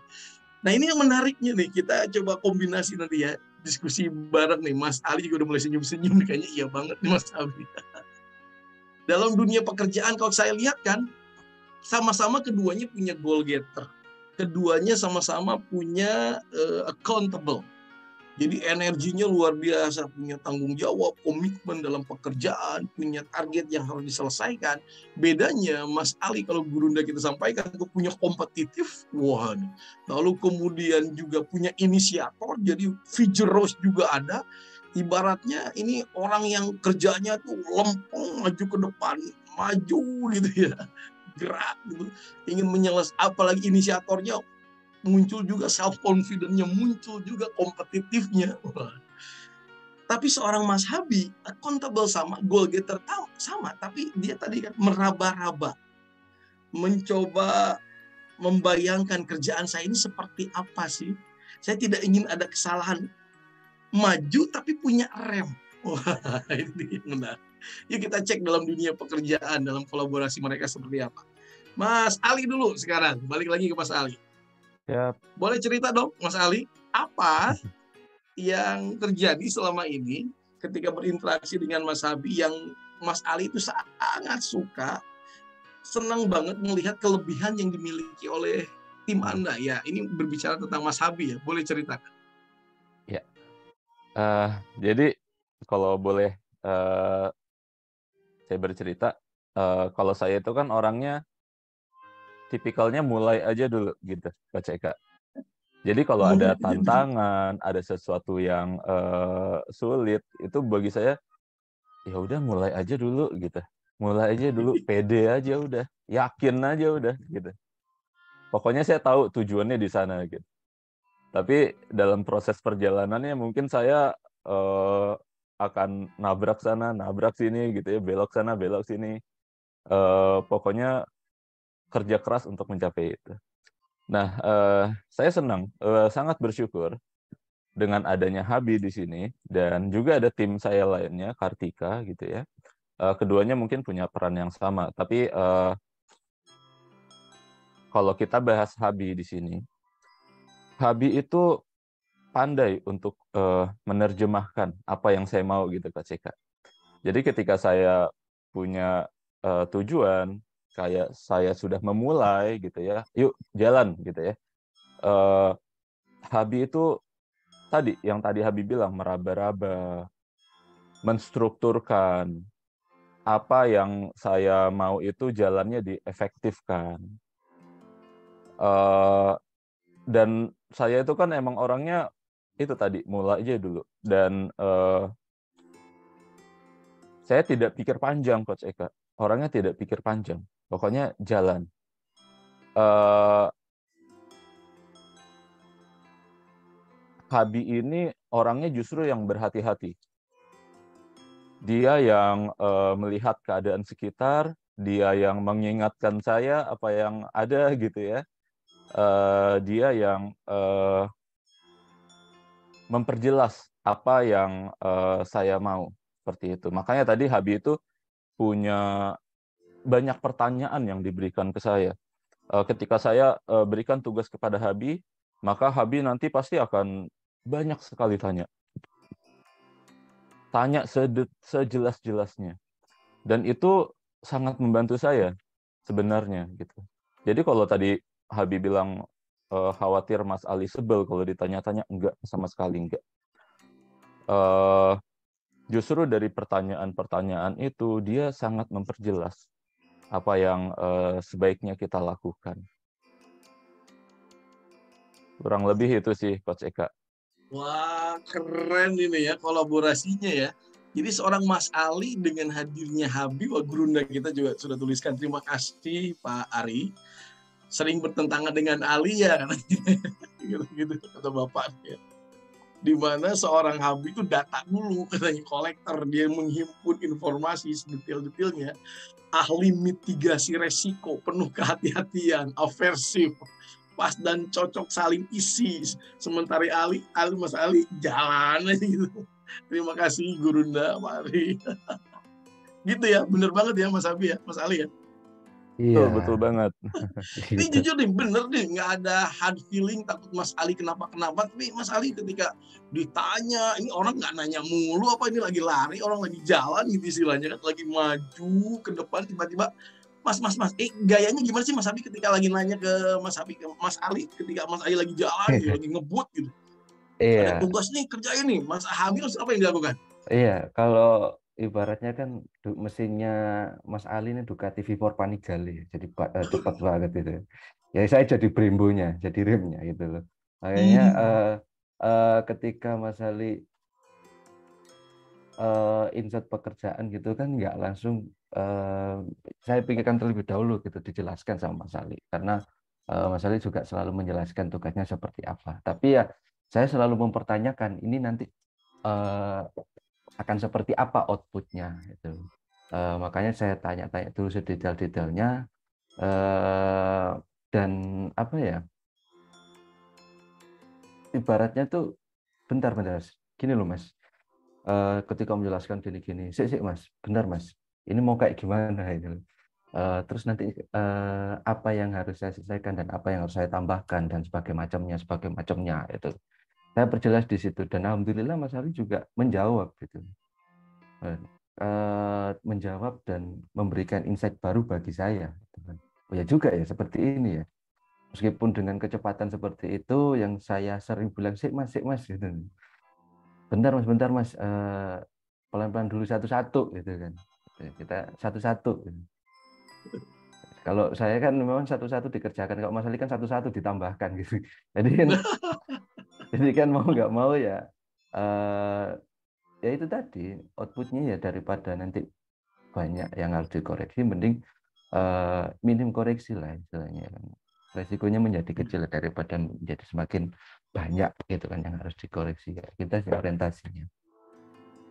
Speaker 5: Nah ini yang menariknya nih, kita coba kombinasi nanti ya, diskusi bareng nih. Mas Ali juga udah mulai senyum-senyum, kayaknya iya banget nih Mas Habi. Dalam dunia pekerjaan kalau saya lihat kan, sama-sama keduanya punya goal getter. Keduanya sama-sama punya accountable. Jadi energinya luar biasa, punya tanggung jawab, komitmen dalam pekerjaan, punya target yang harus diselesaikan. Bedanya Mas Ali kalau Gurunda kita sampaikan, punya kompetitif, waduh. Lalu kemudian juga punya inisiator, jadi vigorous juga ada. Ibaratnya ini orang yang kerjanya tuh lempeng, maju ke depan, maju gitu ya. gerak gitu, ingin apalagi inisiatornya muncul juga, self confidence-nya muncul juga, kompetitifnya. Tapi seorang Mas Habi accountable sama, goal getter sama, tapi dia tadi kan meraba-raba, mencoba membayangkan kerjaan saya ini seperti apa sih. Saya tidak ingin ada kesalahan, maju tapi punya rem. Wah, ini menarik. Yuk kita cek dalam dunia pekerjaan, dalam kolaborasi mereka seperti apa. Mas Ali dulu sekarang, balik lagi ke Mas Ali.
Speaker 6: Ya,
Speaker 5: Boleh cerita dong Mas Ali, apa yang terjadi selama ini ketika berinteraksi dengan Mas Habi yang Mas Ali itu sangat suka, senang banget melihat kelebihan yang dimiliki oleh tim Anda. Ya, ini berbicara tentang Mas Habi ya, boleh ceritakan.
Speaker 6: ya. Jadi kalau boleh saya bercerita, kalau saya itu kan orangnya tipikalnya mulai aja dulu gitu, Kak Ceka. Jadi kalau ada tantangan, ada sesuatu yang sulit, itu bagi saya ya udah mulai aja dulu gitu. Mulai aja dulu, pede aja udah, yakin aja udah gitu. Pokoknya saya tahu tujuannya di sana gitu. Tapi dalam proses perjalanannya mungkin saya akan nabrak sana, nabrak sini gitu ya, belok sana, belok sini. Pokoknya kerja keras untuk mencapai itu. Nah, saya senang, sangat bersyukur dengan adanya Habi di sini dan juga ada tim saya lainnya, Kartika gitu ya. Keduanya mungkin punya peran yang sama, tapi kalau kita bahas Habi di sini, Habi itu pandai untuk menerjemahkan apa yang saya mau gitu Kak Ceka. Jadi ketika saya punya tujuan, kayak saya sudah memulai gitu ya, yuk jalan gitu ya. Habi itu tadi yang tadi Habi bilang meraba-raba, menstrukturkan apa yang saya mau itu jalannya diefektifkan. Dan saya itu kan emang orangnya itu tadi mulai aja dulu dan saya tidak pikir panjang Coach Eka, orangnya tidak pikir panjang, pokoknya jalan. Habi ini orangnya justru yang berhati-hati, dia yang melihat keadaan sekitar, dia yang mengingatkan saya apa yang ada gitu ya, dia yang memperjelas apa yang saya mau, seperti itu. Makanya tadi Habi itu punya banyak pertanyaan yang diberikan ke saya. Ketika saya berikan tugas kepada Habi, maka Habi nanti pasti akan banyak sekali tanya sejelas-jelasnya. Dan itu sangat membantu saya sebenarnya gitu. Jadi kalau tadi Habi bilang khawatir Mas Ali sebel kalau ditanya-tanya, enggak, sama sekali enggak. Justru dari pertanyaan-pertanyaan itu dia sangat memperjelas apa yang sebaiknya kita lakukan. Kurang lebih itu sih Coach Eka.
Speaker 5: Wah, keren ini ya kolaborasinya ya. Jadi seorang Mas Ali dengan hadirnya Habi, wah Gurunda kita juga sudah tuliskan terima kasih Pak Ari. Sering bertentangan dengan Ali ya, gitu kata Bapak ya. Di mana seorang Habi itu data dulu, katanya kolektor, dia menghimpun informasi sedetail-detailnya, ahli mitigasi resiko, penuh kehati-hatian, aversif, pas dan cocok saling isi. Sementara Mas Ali jalan aja gitu. Terima kasih Gurunda, Mari. Gitu ya, bener banget ya Mas Abi ya, Mas Ali ya.
Speaker 7: Iya.
Speaker 6: Betul banget.
Speaker 5: Ini jujur nih, bener nih, nggak ada hard feeling takut Mas Ali kenapa-kenapa. Tapi Mas Ali ketika ditanya, ini orang nggak nanya mulu apa ini lagi lari, orang lagi jalan gitu istilahnya kan, lagi maju ke depan tiba-tiba Mas, gayanya gimana sih Mas Abi ketika lagi nanya ke Mas Abi, ke Mas Ali, ketika Mas Ali lagi jalan, gitu, lagi ngebut gitu.
Speaker 7: Iya.
Speaker 5: Ada tugas nih, kerjain nih, Mas Abi apa yang dilakukan?
Speaker 7: Iya, kalau ibaratnya kan mesinnya Mas Ali ini Ducati V4 Panigale, jadi cepat banget itu. Ya saya jadi Brembo-nya, jadi remnya gitu loh. Makanya ketika Mas Ali insight pekerjaan gitu kan nggak langsung saya pikirkan terlebih dahulu gitu dijelaskan sama Mas Ali, karena Mas Ali juga selalu menjelaskan tugasnya seperti apa. Tapi ya saya selalu mempertanyakan ini nanti akan seperti apa outputnya itu. Makanya saya tanya-tanya dulu sedetail-detailnya, dan apa ya, ibaratnya tuh bentar-bentar gini loh Mas, ketika menjelaskan gini-gini, sik Mas, bentar Mas, ini mau kayak gimana itu. Terus nanti apa yang harus saya selesaikan dan apa yang harus saya tambahkan dan sebagainya itu. Saya perjelas di situ dan alhamdulillah Mas Ali juga menjawab gitu. Menjawab dan memberikan insight baru bagi saya. Oh ya juga ya seperti ini ya. Meskipun dengan kecepatan seperti itu, yang saya sering bilang sik mas gitu. Bentar mas, pelan-pelan dulu satu-satu gitu kan. Kita satu-satu. Kalau saya kan memang satu-satu dikerjakan, kalau Mas Ali kan satu-satu ditambahkan gitu. Jadi kan mau nggak mau ya, ya itu tadi outputnya ya daripada nanti banyak yang harus dikoreksi, mending minim koreksi lah istilahnya. Resikonya menjadi kecil daripada menjadi semakin banyak gitu kan yang harus dikoreksi. Kita sih orientasinya.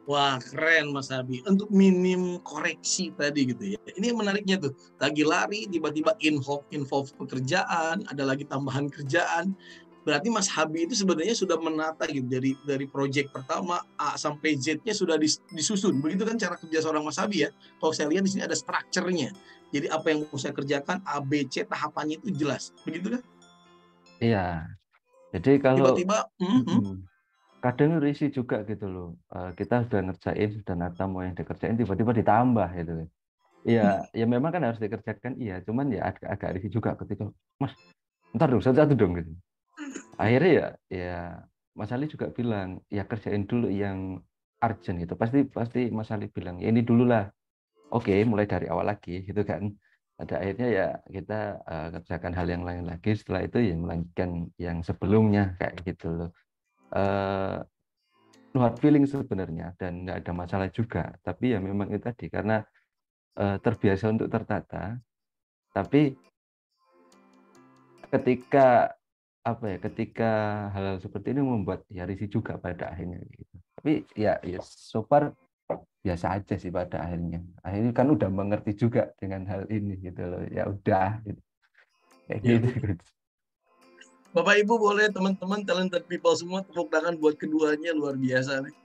Speaker 5: Wah, keren Mas Abi. Untuk minim koreksi tadi gitu ya. Ini yang menariknya tuh. Lagi lari, tiba-tiba involve pekerjaan, ada lagi tambahan kerjaan. Berarti Mas Habi itu sebenarnya sudah menata gitu dari proyek pertama A sampai Z-nya sudah disusun. Begitu kan cara kerja seorang Mas Habi ya. Kalau saya lihat di sini ada strukturnya. Jadi apa yang mau saya kerjakan A, B, C tahapannya itu jelas. Begitu kan?
Speaker 7: Iya. Jadi kalau
Speaker 5: tiba-tiba
Speaker 7: kadang risih juga gitu loh. Kita sudah ngerjain, sudah nata mau yang dikerjain, tiba-tiba ditambah gitu. Iya, ya memang kan harus dikerjakan, iya. Cuman ya agak risih juga ketika, Mas, ntar dong, satu-satu dong gitu. Akhirnya ya Mas Ali juga bilang, ya kerjain dulu yang urgent gitu. Pasti Mas Ali bilang, ya ini dulu lah. Oke, mulai dari awal lagi gitu kan. Pada akhirnya ya kita kerjakan hal yang lain lagi. Setelah itu ya melanjutkan yang sebelumnya kayak gitu loh. No hard feeling sebenarnya dan nggak ada masalah juga, tapi ya memang itu tadi karena terbiasa untuk tertata, tapi ketika ketika hal-hal seperti ini membuat ya risih juga pada akhirnya gitu. Tapi ya so far biasa aja sih pada akhirnya kan udah mengerti juga dengan hal ini gitu loh, ya udah gitu. Kayak
Speaker 5: ya,
Speaker 7: gitu.
Speaker 5: Bapak Ibu boleh teman-teman talented people semua tepuk tangan buat keduanya, luar biasa nih.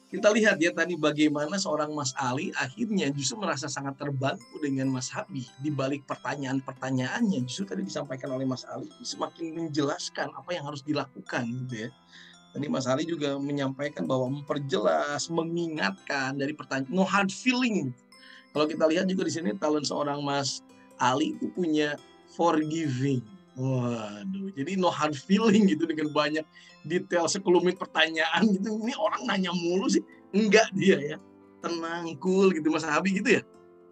Speaker 5: Kita lihat ya tadi bagaimana seorang Mas Ali akhirnya justru merasa sangat terbantu dengan Mas Habi. Di balik pertanyaan-pertanyaannya justru tadi disampaikan oleh Mas Ali semakin menjelaskan apa yang harus dilakukan gitu ya. Tadi Mas Ali juga menyampaikan bahwa memperjelas, mengingatkan dari pertanyaan, no hard feeling. Kalau kita lihat juga di sini talent seorang Mas Ali itu punya forgiving. Waduh, jadi no hard feeling gitu dengan banyak detail sekelumit pertanyaan gitu. Ini orang nanya mulu sih. Enggak dia ya. Tenang, cool gitu Mas Habi gitu ya.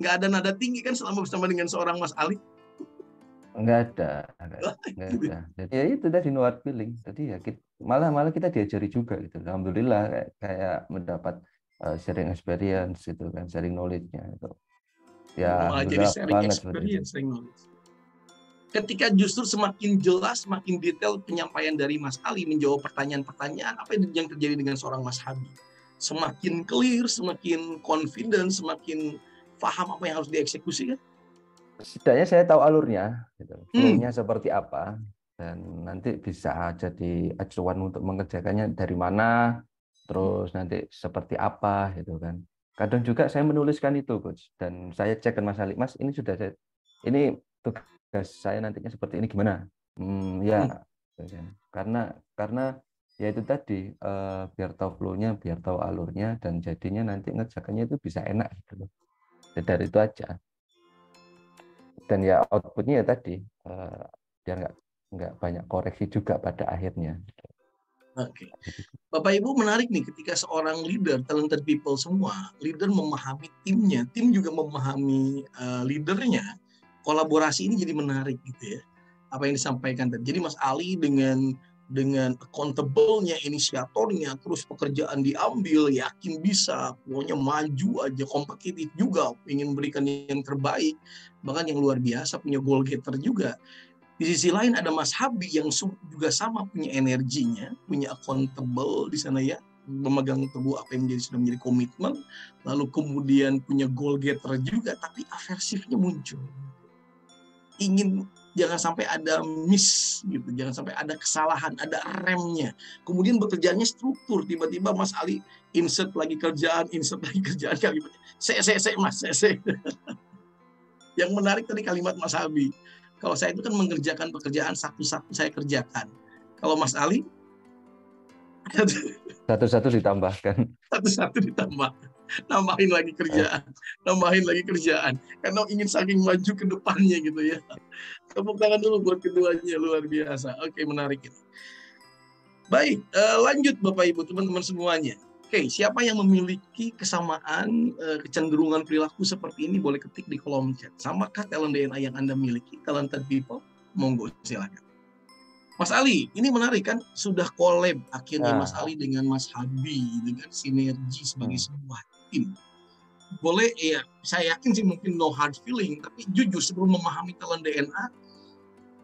Speaker 5: Enggak ada nada tinggi kan selama bersama dengan seorang Mas Ali.
Speaker 7: Enggak ada. Jadi ya itu tadi no hard feeling. Jadi ya malah kita diajari juga gitu. Alhamdulillah kayak mendapat sharing experience gitu kan, sharing knowledge-nya itu. Ya,
Speaker 5: jadi sharing experience, sharing knowledge. Ketika justru semakin jelas, semakin detail penyampaian dari Mas Ali menjawab pertanyaan-pertanyaan apa yang terjadi dengan seorang Mas Habi. Semakin clear, semakin confident, semakin paham apa yang harus dieksekusi kan?
Speaker 7: Setidaknya saya tahu alurnya, gitu. Flow-nya seperti apa, dan nanti bisa jadi acuan untuk mengerjakannya dari mana, terus nanti seperti apa, gitu kan. Kadang juga saya menuliskan itu, Coach, dan saya cek ke Mas Ali, Mas, ini sudah ini tugas saya nantinya seperti ini gimana? Ya, karena ya itu tadi biar tahu flow-nya, biar tahu alurnya, dan jadinya nanti ngerjakannya itu bisa enak gitu loh. Dari itu aja. Dan ya outputnya ya tadi biar nggak banyak koreksi juga pada akhirnya.
Speaker 5: Oke. Bapak Ibu menarik nih ketika seorang leader, talented people semua, leader memahami timnya, tim juga memahami leadernya. Kolaborasi ini jadi menarik gitu ya. Apa yang disampaikan tadi. Jadi Mas Ali dengan dengan accountable-nya, inisiatornya, terus pekerjaan diambil, yakin bisa, pokoknya maju aja, kompetitif juga, ingin memberikan yang terbaik, bahkan yang luar biasa, punya goal getter juga. Di sisi lain ada Mas Habi yang juga sama punya energinya, punya accountable di sana ya, memegang teguh apa yang sudah menjadi komitmen, lalu kemudian punya goal getter juga, tapi aversifnya muncul. Jangan sampai ada miss gitu, jangan sampai ada kesalahan, ada remnya. Kemudian bekerjaannya struktur, tiba-tiba Mas Ali insert lagi kerjaan kali. Mas. Yang menarik tadi kalimat Mas Habi. Kalau saya itu kan mengerjakan pekerjaan satu-satu saya kerjakan. Kalau Mas Ali
Speaker 7: Satu-satu ditambahkan.
Speaker 5: Satu-satu ditambah. Nambahin lagi kerjaan. Karena ingin saking maju ke depannya gitu ya. Tepuk tangan dulu buat keduanya, luar biasa. Oke, menarik itu. Baik, lanjut Bapak Ibu, teman-teman semuanya. Oke, siapa yang memiliki kesamaan kecenderungan perilaku seperti ini boleh ketik di kolom chat. Samakah talent DNA yang Anda miliki? Talented people? Monggo silakan. Mas Ali, ini menarik kan, sudah collab akhirnya Mas Ali dengan Mas Habi dengan sinergi sebagai sebuah tim. Boleh ya, saya yakin sih mungkin no hard feeling, tapi jujur sebelum memahami talent DNA,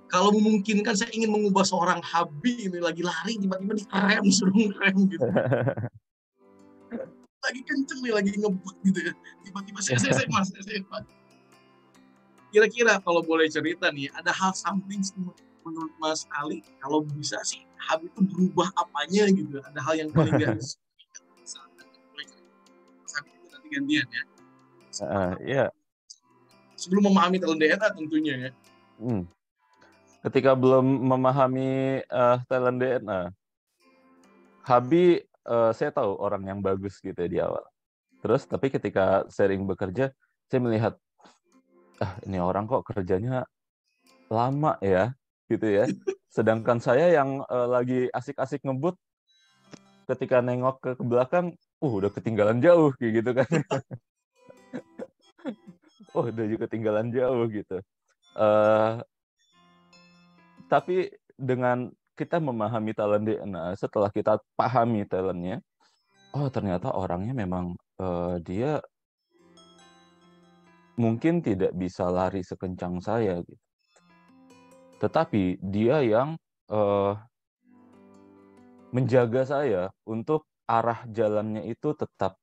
Speaker 5: kalau memungkinkan saya ingin mengubah seorang Habi ini lagi lari tiba-tiba direm, suruh ngerem gitu. Lagi kenceng nih, lagi ngebut gitu ya. Tiba-tiba saya mas. Kira-kira kalau boleh cerita nih, ada hal something menurut Mas Ali, kalau bisa sih Habi itu berubah apanya gitu. Ada hal yang paling gak bisa. Mas Habi itu nanti gantian ya.
Speaker 6: Iya.
Speaker 5: Sebelum memahami talent DNA tentunya ya.
Speaker 6: Ketika belum memahami talent DNA, Habi saya tahu orang yang bagus gitu ya di awal. Terus tapi ketika sering bekerja, saya melihat ini orang kok kerjanya lama ya, gitu ya. Sedangkan saya yang lagi asik-asik ngebut, ketika nengok ke belakang, udah ketinggalan jauh kayak gitu kan. Udah ketinggalan jauh gitu. Tapi dengan kita memahami talent DNA, setelah kita pahami talentnya, ternyata orangnya memang dia mungkin tidak bisa lari sekencang saya gitu. Tetapi dia yang menjaga saya untuk arah jalannya itu tetap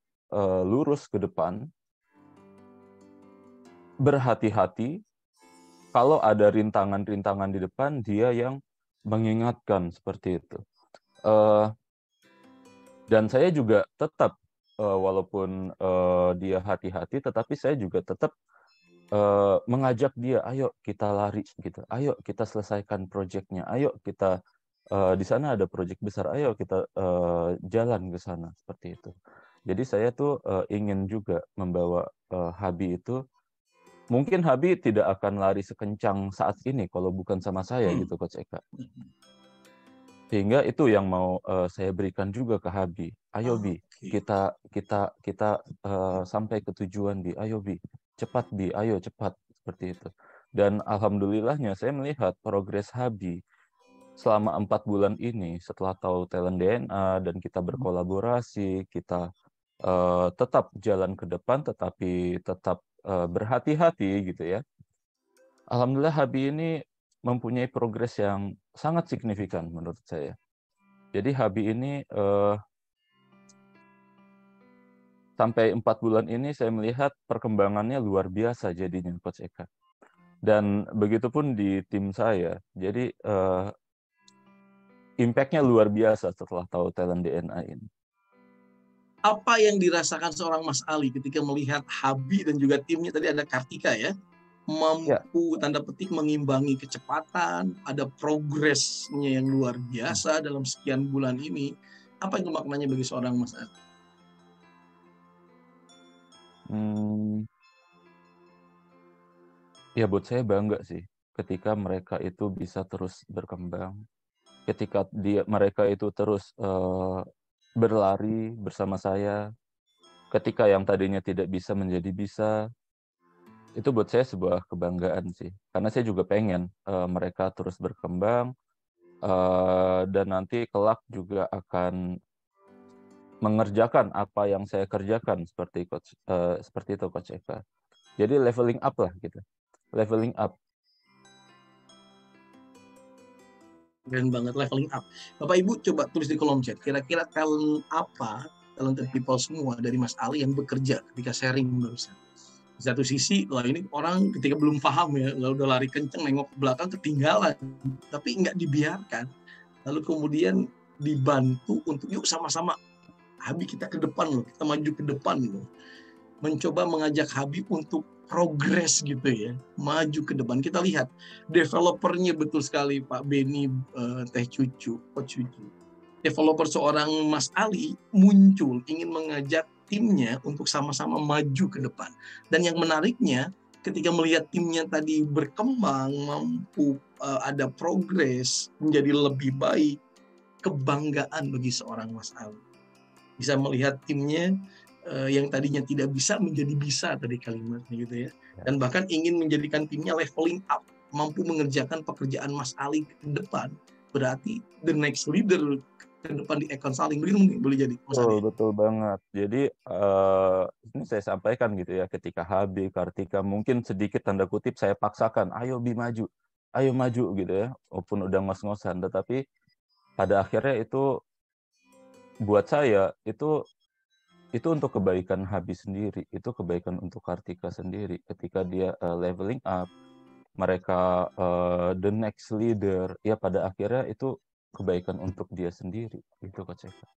Speaker 6: lurus ke depan, berhati-hati. Kalau ada rintangan-rintangan di depan, dia yang mengingatkan seperti itu. Dan saya juga tetap, walaupun dia hati-hati, tetapi saya juga tetap mengajak dia, ayo kita lari gitu, ayo kita selesaikan proyeknya, ayo kita di sana ada proyek besar, ayo kita jalan ke sana, seperti itu. Jadi saya tuh ingin juga membawa Habi itu, mungkin Habi tidak akan lari sekencang saat ini kalau bukan sama saya gitu Coach Eka. Sehingga itu yang mau saya berikan juga ke Habi. Ayo Bi, kita sampai ke tujuan Bi. Ayo Bi, cepat Bi, ayo cepat, seperti itu. Dan alhamdulillahnya saya melihat progres Habi selama 4 bulan ini setelah tahu talent DNA dan kita berkolaborasi, kita tetap jalan ke depan tetapi tetap berhati-hati gitu ya. Alhamdulillah Habi ini mempunyai progres yang sangat signifikan menurut saya. Jadi Habi ini sampai 4 bulan ini saya melihat perkembangannya luar biasa jadinya Coach Eka. Dan begitupun di tim saya. Jadi impact-nya luar biasa setelah tahu talent DNA ini.
Speaker 5: Apa yang dirasakan seorang Mas Ali ketika melihat Habi dan juga timnya, tadi ada Kartika ya, mampu tanda petik mengimbangi kecepatan, ada progresnya yang luar biasa dalam sekian bulan ini. Apa itu maknanya bagi seorang Mas Ali?
Speaker 6: Ya buat saya bangga sih ketika mereka itu bisa terus berkembang, ketika mereka itu terus berlari bersama saya, ketika yang tadinya tidak bisa menjadi bisa. Itu buat saya sebuah kebanggaan sih, karena saya juga pengen mereka terus berkembang, dan nanti kelak juga akan mengerjakan apa yang saya kerjakan seperti itu Coach Eka. Jadi leveling up lah gitu. Leveling up.
Speaker 5: Keren banget, leveling up. Bapak Ibu coba tulis di kolom chat, kira-kira talent apa, talented people semua dari Mas Ali yang bekerja ketika sharing barusan. Di satu sisi, lah ini orang ketika belum paham ya, lalu udah lari kenceng, nengok ke belakang ketinggalan. Tapi nggak dibiarkan. Lalu kemudian dibantu untuk yuk sama-sama Habib kita ke depan loh, kita maju ke depan loh. Mencoba mengajak Habib untuk progres gitu ya, maju ke depan. Kita lihat developernya betul sekali Pak Beni, Teh Cucu, Coach Cucu. Developer seorang Mas Ali muncul ingin mengajak timnya untuk sama-sama maju ke depan. Dan yang menariknya ketika melihat timnya tadi berkembang, mampu ada progres, menjadi lebih baik, kebanggaan bagi seorang Mas Ali. Bisa melihat timnya yang tadinya tidak bisa menjadi bisa tadi kalimatnya gitu ya. Dan bahkan ingin menjadikan timnya leveling up, mampu mengerjakan pekerjaan Mas Ali ke depan. Berarti the next leader ke depan di e-consulting, begitu mungkin boleh jadi Mas Ali.
Speaker 6: Betul banget. Jadi ini saya sampaikan gitu ya, ketika Habib, Kartika mungkin sedikit tanda kutip saya paksakan, ayo Bi maju, ayo maju gitu ya, walaupun udah ngos-ngosan, tetapi pada akhirnya itu buat saya itu untuk kebaikan Habib sendiri, itu kebaikan untuk Kartika sendiri. Ketika dia leveling up, mereka the next leader, ya pada akhirnya itu kebaikan untuk dia sendiri. Itu Coach Eka.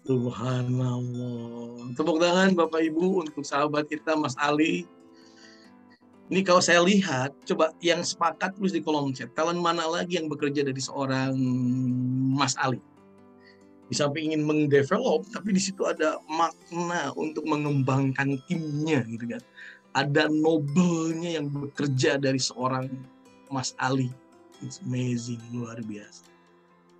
Speaker 5: Subhanallah. Tepuk tangan Bapak Ibu untuk sahabat kita Mas Ali. Ini kalau saya lihat, coba yang sepakat tulis di kolom chat. Talent mana lagi yang bekerja dari seorang Mas Ali? Di samping ingin mendevelop, tapi di situ ada makna untuk mengembangkan timnya, gitu kan. Ada nobelnya yang bekerja dari seorang Mas Ali. It's amazing, luar biasa.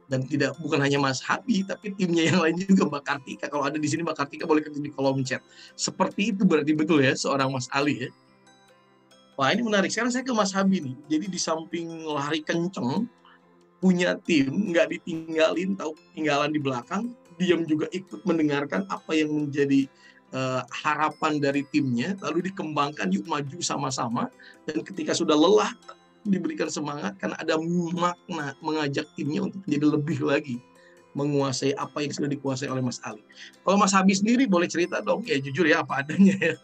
Speaker 5: Dan bukan hanya Mas Habib, tapi timnya yang lain juga, Mbak Kartika. Kalau ada di sini Mbak Kartika boleh ketik di kolom chat. Seperti itu berarti betul ya seorang Mas Ali ya. Wah ini menarik. Sekarang saya ke Mas Habib nih. Jadi di samping lari kenceng, punya tim, nggak ditinggalin, tahu ketinggalan di belakang, diam juga ikut mendengarkan apa yang menjadi harapan dari timnya, lalu dikembangkan, yuk maju sama-sama, dan ketika sudah lelah, diberikan semangat, karena ada makna mengajak timnya untuk menjadi lebih lagi, menguasai apa yang sudah dikuasai oleh Mas Ali. Kalau Mas Habib sendiri boleh cerita dong, ya jujur ya apa adanya ya.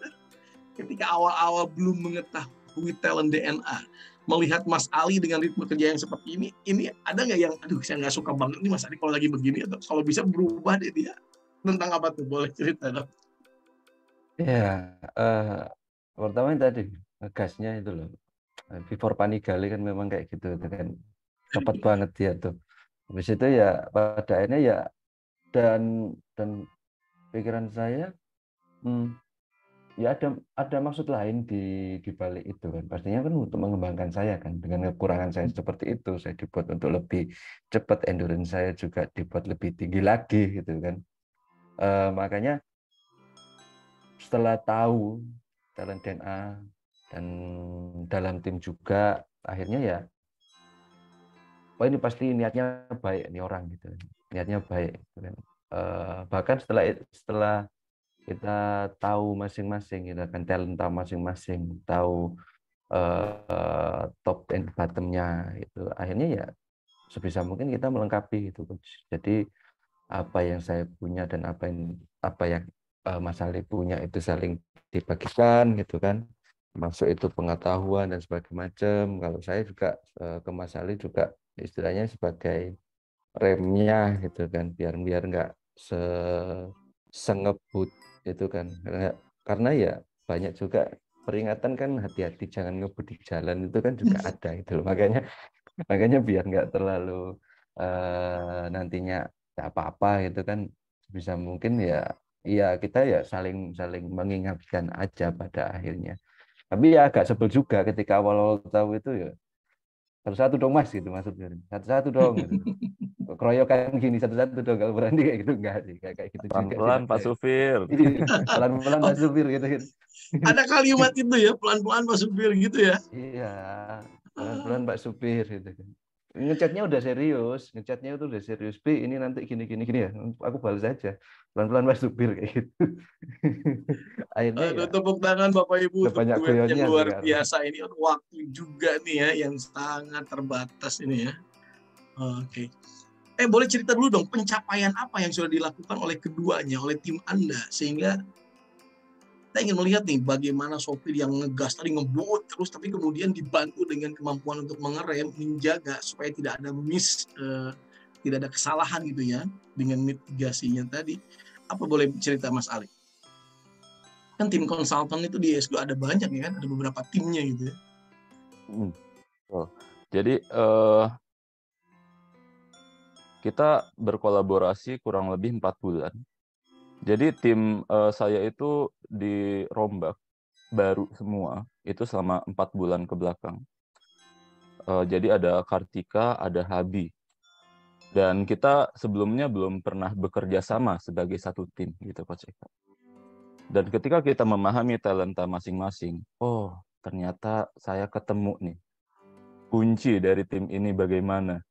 Speaker 5: Ketika awal-awal belum mengetahui talent DNA, melihat Mas Ali dengan ritme kerja yang seperti ini ada nggak yang, aduh saya nggak suka banget nih Mas Ali kalau lagi begini, atau kalau bisa berubah deh dia, tentang apa tuh, boleh cerita dong?
Speaker 7: Ya, pertama yang tadi gasnya itu loh, before Panigale kan memang kayak gitu kan, cepat banget dia tuh. Habis itu ya pada akhirnya ya dan pikiran saya, ya ada maksud lain di balik itu kan, pastinya kan untuk mengembangkan saya kan, dengan kekurangan saya seperti itu saya dibuat untuk lebih cepat, endurance saya juga dibuat lebih tinggi lagi gitu kan. Makanya setelah tahu talent DNA dan dalam tim juga, akhirnya ya wah ini pasti niatnya baik nih orang gitu, niatnya baik gitu kan. Bahkan setelah kita tahu masing-masing, kita kan talenta masing-masing, tahu top and bottom-nya itu, akhirnya ya sebisa mungkin kita melengkapi itu. Jadi apa yang saya punya dan apa yang Mas Ali punya itu saling dibagikan gitu kan, masuk itu pengetahuan dan sebagainya macam. Kalau saya juga ke Mas Ali juga istilahnya sebagai remnya gitu kan, biar nggak sengebut itu kan, karena ya banyak juga peringatan kan, hati-hati jangan ngebut di jalan itu kan juga ada itu, makanya biar nggak terlalu nantinya apa-apa gitu kan, bisa mungkin ya kita ya saling mengingatkan aja pada akhirnya. Tapi ya agak sebel juga ketika awal tahu itu ya, satu-satu dong Mas gitu, maksudnya satu-satu dong gitu. Keroyokan gini satu-satu dong, kalau berani kayak gitu enggak sih, kayak gitu juga.
Speaker 6: Pelan-pelan Pak Supir.
Speaker 7: Pelan-pelan Pak Supir gitu.
Speaker 5: Ada kalimat itu ya, pelan-pelan Pak Supir gitu ya.
Speaker 7: Iya. Pelan-pelan Pak Supir gitu kan. Ngechatnya udah serius, ngechatnya itu udah serius. B, ini nanti gini ya. Aku balas aja. Pelan-pelan Pak Supir kayak gitu. Akhirnya
Speaker 5: Aduh,
Speaker 7: ya
Speaker 5: tepuk tangan Bapak Ibu
Speaker 7: udah
Speaker 5: untuk
Speaker 7: banyak
Speaker 5: duet yang
Speaker 7: guyonnya
Speaker 5: luar
Speaker 7: sekarang.
Speaker 5: biasa ini. Waktu juga nih ya yang sangat terbatas ini ya. Oke. Boleh cerita dulu dong pencapaian apa yang sudah dilakukan oleh keduanya, oleh tim Anda sehingga kita ingin melihat nih bagaimana sopir yang ngegas tadi ngebut terus tapi kemudian dibantu dengan kemampuan untuk mengerem, menjaga supaya tidak ada tidak ada kesalahan gitu ya dengan mitigasinya tadi. Apa boleh cerita Mas Ali? Kan tim konsultan itu di ESCO ada banyak ya kan, ada beberapa timnya gitu ya.
Speaker 6: Jadi kita berkolaborasi kurang lebih 4 bulan. Jadi tim saya itu dirombak baru semua itu selama 4 bulan ke belakang. Jadi ada Kartika, ada Habi, dan kita sebelumnya belum pernah bekerja sama sebagai satu tim gitu Coach Eka. Dan ketika kita memahami talenta masing-masing, oh ternyata saya ketemu nih kunci dari tim ini bagaimana.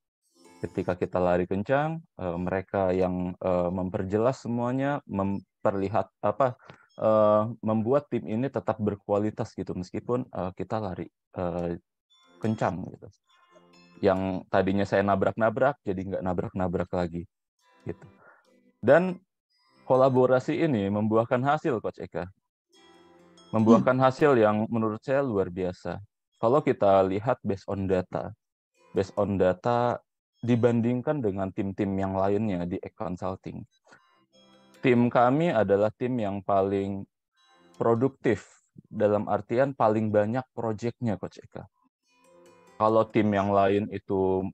Speaker 6: Ketika kita lari kencang, mereka yang memperjelas semuanya, membuat tim ini tetap berkualitas gitu meskipun kita lari kencang gitu. Yang tadinya saya nabrak-nabrak jadi nggak nabrak-nabrak lagi gitu. Dan kolaborasi ini membuahkan hasil Coach Eka. Membuahkan hasil yang menurut saya luar biasa. Kalau kita lihat based on data dibandingkan dengan tim-tim yang lainnya di e-consulting. Tim kami adalah tim yang paling produktif, dalam artian paling banyak proyeknya, Coach Eka. Kalau tim yang lain itu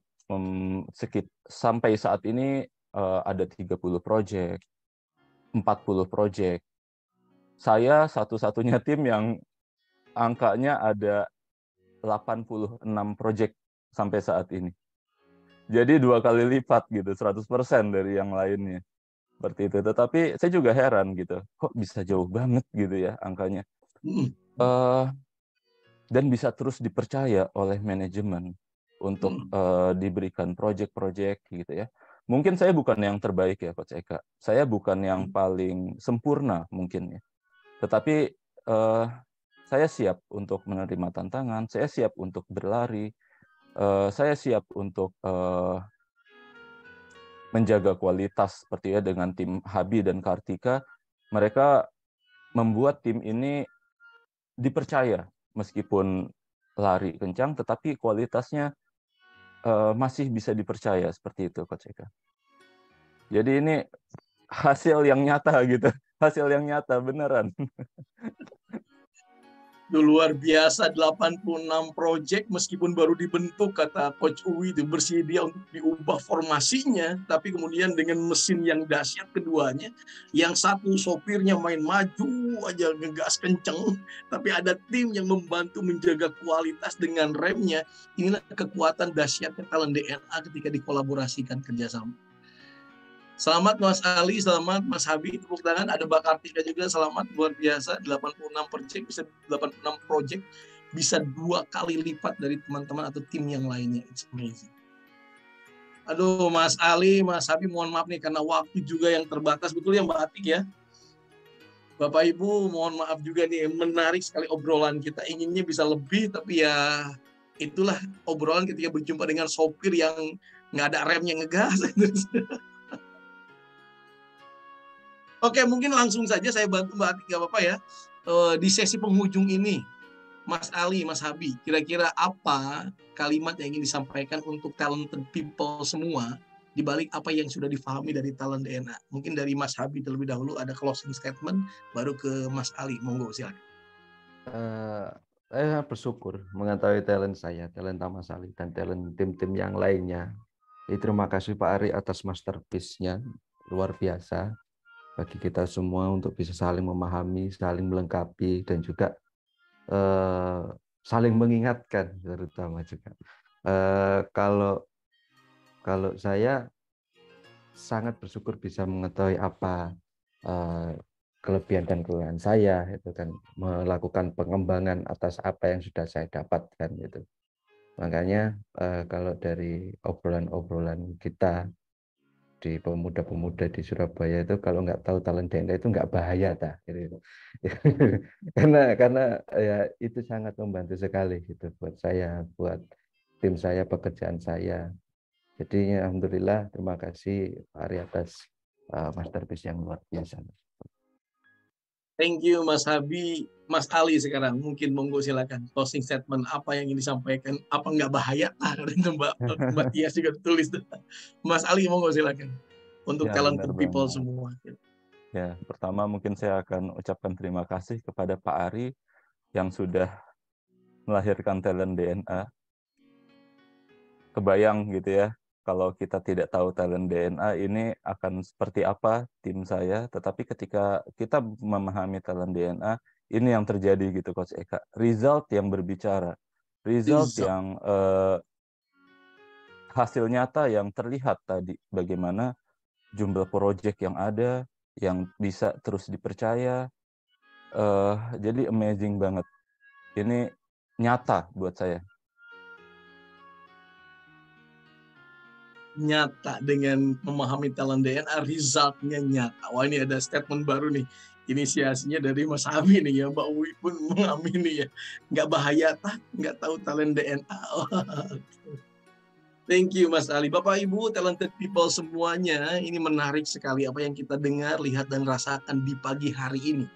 Speaker 6: sampai saat ini ada 30 proyek, 40 proyek. Saya satu-satunya tim yang angkanya ada 86 proyek sampai saat ini. Jadi 2 kali lipat gitu, 100% dari yang lainnya. Seperti itu. Tetapi saya juga heran gitu, kok bisa jauh banget gitu ya angkanya. Dan bisa terus dipercaya oleh manajemen untuk diberikan proyek-proyek gitu ya. Mungkin saya bukan yang terbaik ya Coach Eka. Saya bukan yang paling sempurna mungkin ya. Tetapi saya siap untuk menerima tantangan, saya siap untuk berlari, saya siap untuk menjaga kualitas seperti ya dengan tim Habi dan Kartika. Mereka membuat tim ini dipercaya meskipun lari kencang, tetapi kualitasnya masih bisa dipercaya seperti itu, Coach Eka. Jadi ini hasil yang nyata gitu, hasil yang nyata beneran.
Speaker 5: Luar biasa 86 proyek meskipun baru dibentuk kata Coach Uwi itu bersedia untuk diubah formasinya tapi kemudian dengan mesin yang dahsyat keduanya yang satu sopirnya main maju aja ngegas kenceng tapi ada tim yang membantu menjaga kualitas dengan remnya. Inilah kekuatan dahsyatnya talent DNA ketika dikolaborasikan kerjasama. Selamat Mas Ali, selamat Mas Habi, tepuk tangan. Ada Mbak Kartika juga, selamat, luar biasa. 86 project bisa 2 kali lipat dari teman-teman atau tim yang lainnya. It's amazing. Aduh Mas Ali, Mas Habi, mohon maaf nih karena waktu juga yang terbatas. Betul ya Mbak Atik ya? Bapak Ibu, mohon maaf juga nih, menarik sekali obrolan kita. Inginnya bisa lebih, tapi ya itulah obrolan ketika berjumpa dengan sopir yang nggak ada remnya ngegas. Oke, mungkin langsung saja saya bantu Mbak Atik, gak apa-apa ya. Di sesi penghujung ini, Mas Ali, Mas Habi, kira-kira apa kalimat yang ingin disampaikan untuk talented people semua, di balik apa yang sudah difahami dari talent DNA? Mungkin dari Mas Habi terlebih dahulu ada closing statement, baru ke Mas Ali. Monggo, silakan.
Speaker 7: Saya bersyukur mengetahui talenta Mas Ali, dan talent tim-tim yang lainnya. Terima kasih Pak Ari atas masterpiece-nya, luar biasa. Bagi kita semua untuk bisa saling memahami, saling melengkapi, dan juga saling mengingatkan terutama juga. Kalau saya sangat bersyukur bisa mengetahui apa kelebihan dan kekurangan saya, itu kan melakukan pengembangan atas apa yang sudah saya dapatkan itu. Makanya kalau dari obrolan-obrolan kita di pemuda-pemuda di Surabaya itu, kalau nggak tahu talent DNA itu nggak bahaya gitu. karena ya itu sangat membantu sekali gitu buat saya, buat tim saya, pekerjaan saya. Jadi alhamdulillah, terima kasih Pak Ari atas masterpiece yang luar biasa.
Speaker 5: Thank you Mas Habi. Mas Ali sekarang mungkin monggo silakan closing statement apa yang ingin disampaikan, apa nggak bahaya Mbak Tias juga tulis. Mas Ali monggo silakan untuk
Speaker 6: Ya,
Speaker 5: talented
Speaker 6: benar
Speaker 5: people
Speaker 6: banget.
Speaker 5: semua.
Speaker 6: Ya, pertama mungkin saya akan ucapkan terima kasih kepada Pak Ari yang sudah melahirkan talent DNA. Kebayang gitu ya, kalau kita tidak tahu talent DNA ini akan seperti apa tim saya, tetapi ketika kita memahami talent DNA, ini yang terjadi gitu Coach Eka. Result yang berbicara, result yang hasil nyata yang terlihat tadi, bagaimana jumlah proyek yang ada, yang bisa terus dipercaya, jadi amazing banget. Ini nyata buat saya.
Speaker 5: Nyata dengan memahami talent DNA, resultnya nyata. Wah, ini ada statement baru nih. Inisiasinya dari Mas Habi nih ya, Mbak Uwi pun mengamini ya. Nggak bahaya nggak tahu talent DNA. Thank you Mas Ali. Bapak Ibu, talented people semuanya, ini menarik sekali apa yang kita dengar, lihat dan rasakan di pagi hari ini.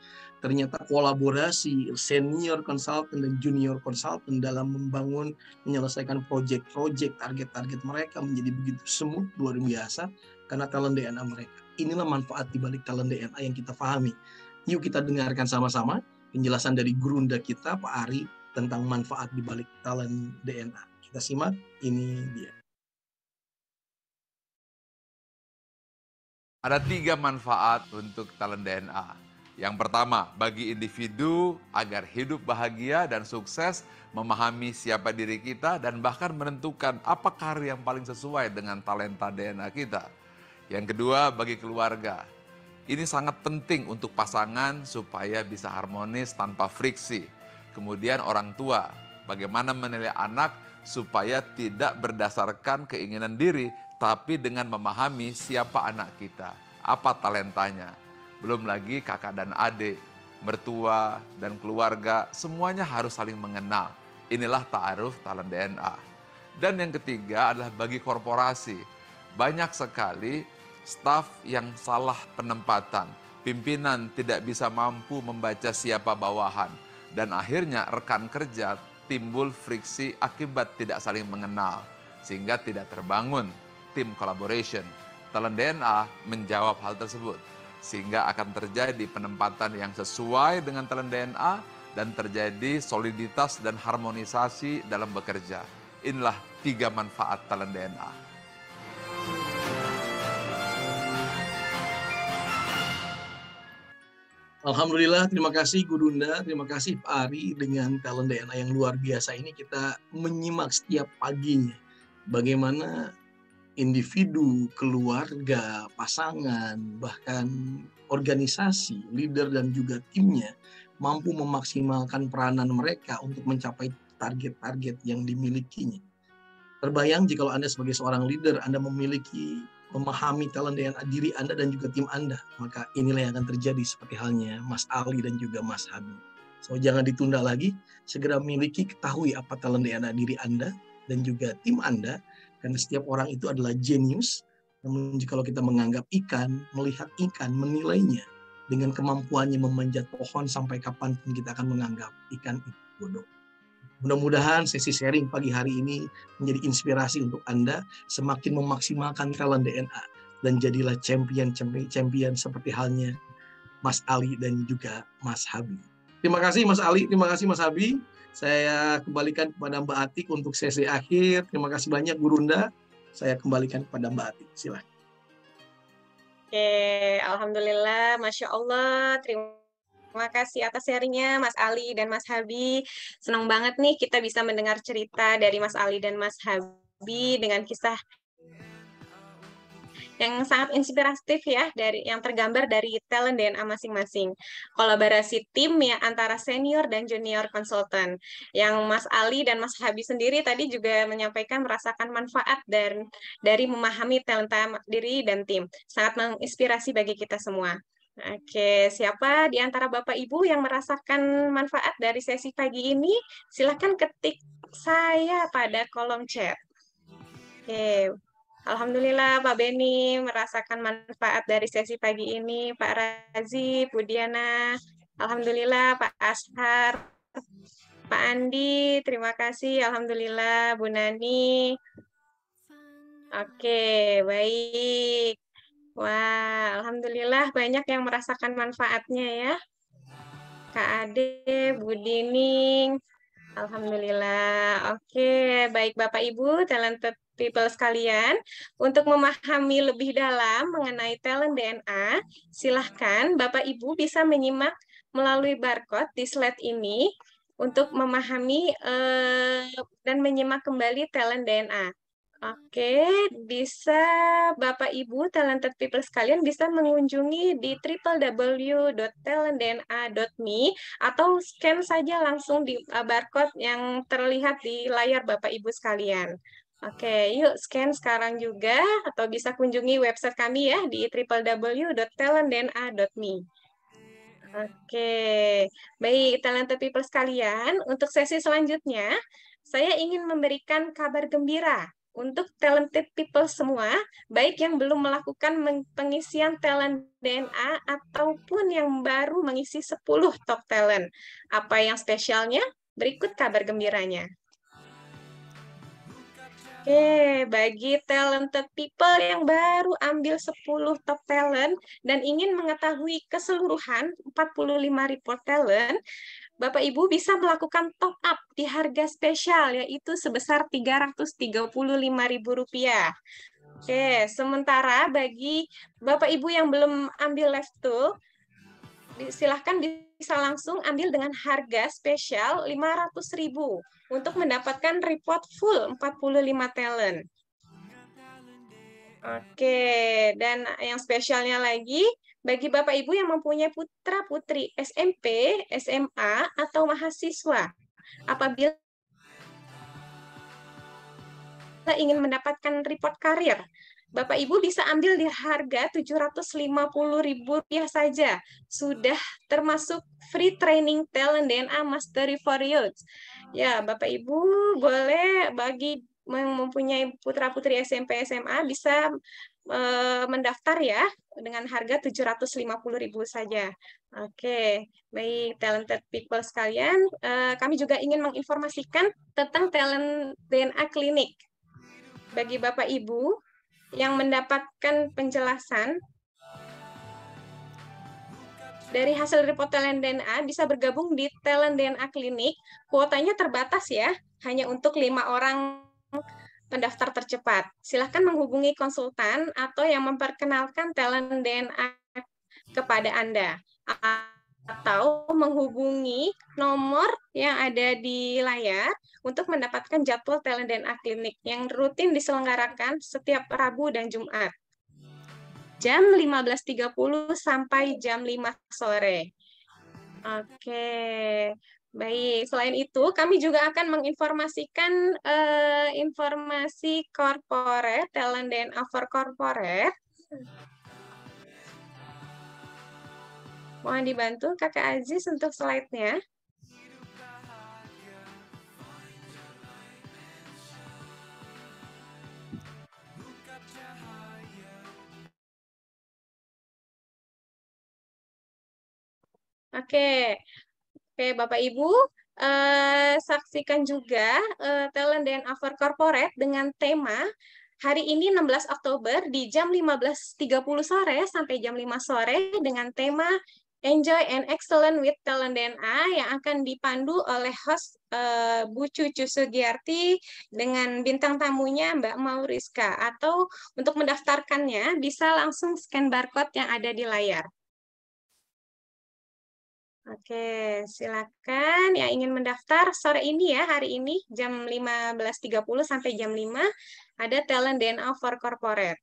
Speaker 5: Ternyata kolaborasi senior consultant dan junior consultant dalam membangun, menyelesaikan proyek-proyek, target-target mereka menjadi begitu smooth, luar biasa, karena talent DNA mereka. Inilah manfaat di balik talent DNA yang kita pahami. Yuk kita dengarkan sama-sama penjelasan dari gurunda kita, Pak Ari, tentang manfaat di balik talent DNA. Kita simak, ini dia.
Speaker 4: Ada 3 manfaat untuk talent DNA. Yang pertama, bagi individu agar hidup bahagia dan sukses, memahami siapa diri kita dan bahkan menentukan apa karir yang paling sesuai dengan talenta DNA kita. Yang kedua, bagi keluarga. Ini sangat penting untuk pasangan supaya bisa harmonis tanpa friksi. Kemudian orang tua, bagaimana menilai anak supaya tidak berdasarkan keinginan diri, tapi dengan memahami siapa anak kita, apa talentanya. Belum lagi kakak dan adik, mertua dan keluarga, semuanya harus saling mengenal. Inilah ta'aruf talent DNA. Dan yang ketiga adalah bagi korporasi. Banyak sekali staf yang salah penempatan, pimpinan tidak bisa mampu membaca siapa bawahan, dan akhirnya rekan kerja timbul friksi akibat tidak saling mengenal, sehingga tidak terbangun tim collaboration. Talent DNA menjawab hal tersebut, sehingga akan terjadi penempatan yang sesuai dengan talent DNA dan terjadi soliditas dan harmonisasi dalam bekerja. Inilah 3 manfaat talent DNA.
Speaker 5: Alhamdulillah, terima kasih Gurunda, terima kasih Pak Ari. Dengan talent DNA yang luar biasa ini kita menyimak setiap paginya bagaimana individu, keluarga, pasangan, bahkan organisasi, leader dan juga timnya mampu memaksimalkan peranan mereka untuk mencapai target-target yang dimilikinya. Terbayang jika Anda sebagai seorang leader, Anda memahami talent DNA diri Anda dan juga tim Anda, maka inilah yang akan terjadi seperti halnya Mas Ali dan juga Mas Habi. So, jangan ditunda lagi, segera miliki, ketahui apa talent DNA diri Anda dan juga tim Anda, karena setiap orang itu adalah jenius. Namun jika kita menganggap ikan, melihat ikan, menilainya dengan kemampuannya memanjat pohon, sampai kapanpun kita akan menganggap ikan itu bodoh. Mudah-mudahan sesi sharing pagi hari ini menjadi inspirasi untuk Anda semakin memaksimalkan talent DNA dan jadilah champion seperti halnya Mas Ali dan juga Mas Habi. Terima kasih Mas Ali, terima kasih Mas Habi. Saya kembalikan kepada Mbak Atik untuk sesi akhir. Terima kasih banyak Gurunda. Saya kembalikan kepada Mbak Atik. Silakan.
Speaker 3: Oke, alhamdulillah, Masya Allah. Terima kasih atas sharingnya Mas Ali dan Mas Habi. Senang banget nih kita bisa mendengar cerita dari Mas Ali dan Mas Habi dengan kisah yang sangat inspiratif ya, dari yang tergambar dari talent DNA masing-masing. Kolaborasi tim ya antara senior dan junior konsultan. Yang Mas Ali dan Mas Habi sendiri tadi juga menyampaikan merasakan manfaat dari memahami talenta diri dan tim. Sangat menginspirasi bagi kita semua. Oke, siapa di antara Bapak Ibu yang merasakan manfaat dari sesi pagi ini? Silakan ketik saya pada kolom chat. Oke, Alhamdulillah Pak Beni merasakan manfaat dari sesi pagi ini, Pak Razi, Bu Diana, Alhamdulillah Pak Ashar, Pak Andi, terima kasih, Alhamdulillah Bu Nani. Oke, baik. Wah, Alhamdulillah banyak yang merasakan manfaatnya ya. Kak Ade, Bu Dining, Alhamdulillah. Oke, baik Bapak Ibu, talented people sekalian, untuk memahami lebih dalam mengenai talent DNA, silahkan Bapak Ibu bisa menyimak melalui barcode di slide ini untuk memahami dan menyimak kembali talent DNA. Oke, bisa Bapak Ibu talented people sekalian bisa mengunjungi di www.talentdna.me atau scan saja langsung di barcode yang terlihat di layar Bapak Ibu sekalian. Oke, yuk scan sekarang juga atau bisa kunjungi website kami ya di www.talentdna.me. Oke, baik talented people sekalian, untuk sesi selanjutnya saya ingin memberikan kabar gembira untuk talented people semua, baik yang belum melakukan pengisian talent DNA ataupun yang baru mengisi 10 top talent. Apa yang spesialnya? Berikut kabar gembiranya. Oke, bagi talented people yang baru ambil 10 top talent dan ingin mengetahui keseluruhan 45 report talent, Bapak Ibu bisa melakukan top up di harga spesial, yaitu sebesar Rp335.000. Oke, sementara bagi Bapak Ibu yang belum ambil live tool, silahkan bisa langsung ambil dengan harga spesial Rp500.000 untuk mendapatkan report full 45 talent. Oke, dan yang spesialnya lagi, bagi Bapak Ibu yang mempunyai putra-putri SMP, SMA, atau mahasiswa, apabila ingin mendapatkan report karir, Bapak Ibu bisa ambil di harga Rp750.000 saja. Sudah termasuk free training talent DNA Mastery for Youth. Ya, Bapak Ibu boleh bagi mempunyai putra-putri SMP SMA bisa mendaftar ya dengan harga Rp750.000 saja. Oke, baik talented people sekalian, kami juga ingin menginformasikan tentang talent DNA klinik. Bagi Bapak Ibu yang mendapatkan penjelasan dari hasil report talent DNA bisa bergabung di talent DNA klinik. Kuotanya terbatas ya, hanya untuk 5 orang pendaftar tercepat. Silahkan menghubungi konsultan atau yang memperkenalkan talent DNA kepada Anda, atau menghubungi nomor yang ada di layar untuk mendapatkan jadwal talent DNA klinik yang rutin diselenggarakan setiap Rabu dan Jumat. Jam 15.30 sampai jam 5 sore. Oke, baik. Selain itu, kami juga akan menginformasikan informasi corporate, talent DNA for corporate. Mohon dibantu Kakak Aziz untuk slide-nya. Oke, Bapak Ibu, saksikan juga talent DNA for corporate dengan tema hari ini 16 Oktober di jam 15.30 sore sampai jam 5 sore dengan tema Enjoy and Excellent with Talent DNA yang akan dipandu oleh host Bu Cucu Sugiarti dengan bintang tamunya Mbak Mauriska. Atau untuk mendaftarkannya bisa langsung scan barcode yang ada di layar. Oke, silakan yang ingin mendaftar sore ini ya, hari ini jam 15.30 sampai jam 5 ada Talent DNA for Corporate.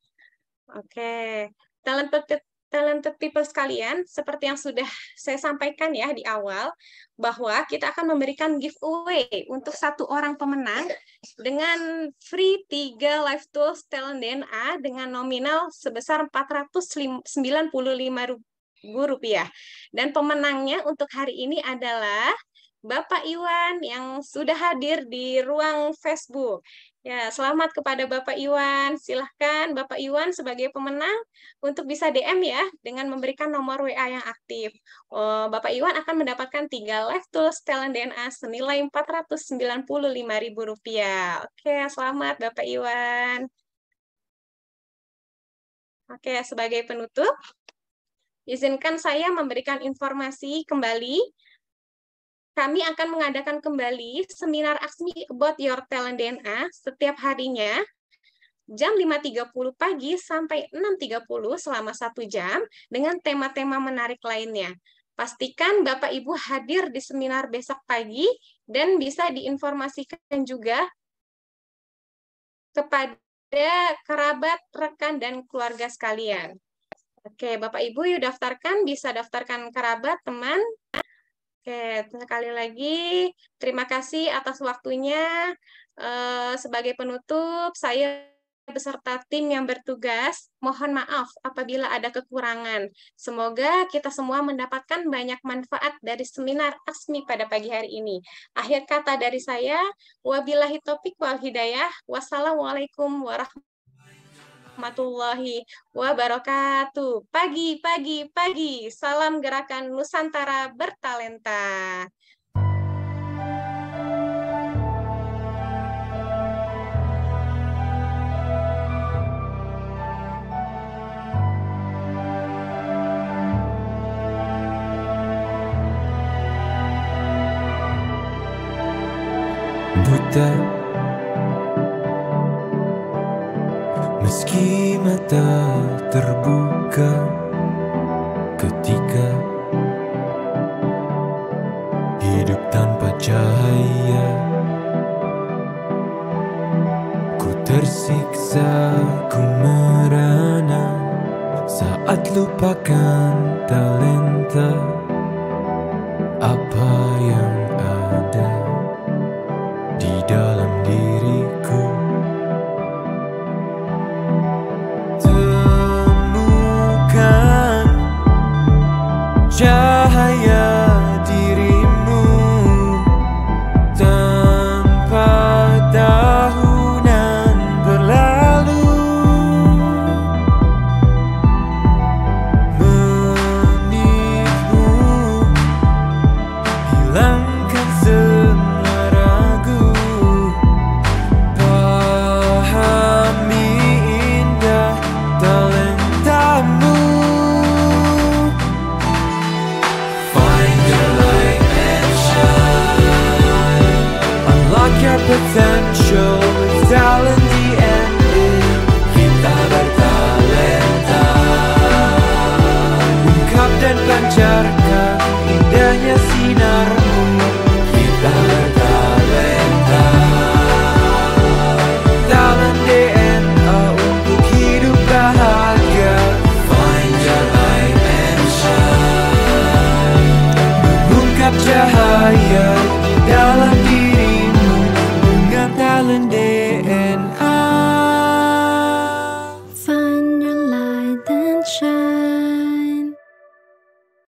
Speaker 3: Oke, talented people sekalian, seperti yang sudah saya sampaikan ya di awal, bahwa kita akan memberikan giveaway untuk 1 orang pemenang dengan free 3 live tools talent DNA dengan nominal sebesar Rp495.000. Dan pemenangnya untuk hari ini adalah Bapak Iwan yang sudah hadir di ruang Facebook. Ya, selamat kepada Bapak Iwan. Silahkan Bapak Iwan sebagai pemenang untuk bisa DM ya dengan memberikan nomor WA yang aktif. Bapak Iwan akan mendapatkan 3 live tools talent DNA senilai Rp495.000. Oke, selamat Bapak Iwan. Oke, sebagai penutup, izinkan saya memberikan informasi kembali. Kami akan mengadakan kembali seminar ASMI About Your Talent DNA setiap harinya, jam 5.30 pagi sampai 6.30 selama 1 jam, dengan tema-tema menarik lainnya. Pastikan Bapak Ibu hadir di seminar besok pagi, dan bisa diinformasikan juga kepada kerabat, rekan, dan keluarga sekalian. Oke, Bapak Ibu yuk daftarkan, bisa daftarkan kerabat, teman. Oke, sekali lagi terima kasih atas waktunya. Sebagai penutup, saya beserta tim yang bertugas mohon maaf apabila ada kekurangan. Semoga kita semua mendapatkan banyak manfaat dari seminar ASMI pada pagi hari ini. Akhir kata dari saya, wabillahi taufiq wal hidayah. Wassalamualaikum warahmatullahi wabarakatuh. Pagi, pagi, pagi. Salam Gerakan Nusantara Bertalenta.
Speaker 1: Buta meski mata terbuka ketika hidup tanpa cahaya, ku tersiksa, ku merana saat lupakan talenta apa yang ada di dalam diriku. Temukan cahaya dirimu tanpa tahunan berlalu, menipu, hilangkan semua ragu, pahami indah talentamu. Find your light and shine, unlock your potential with talent DNA. Kita bertalenta, ungkap dan pancarkan indahnya sinarmu. Kita bertalenta, talent DNA untuk hidup bahagia. Find your light and shine, ungkap cahaya di dalam dirimu dengan talent DNA.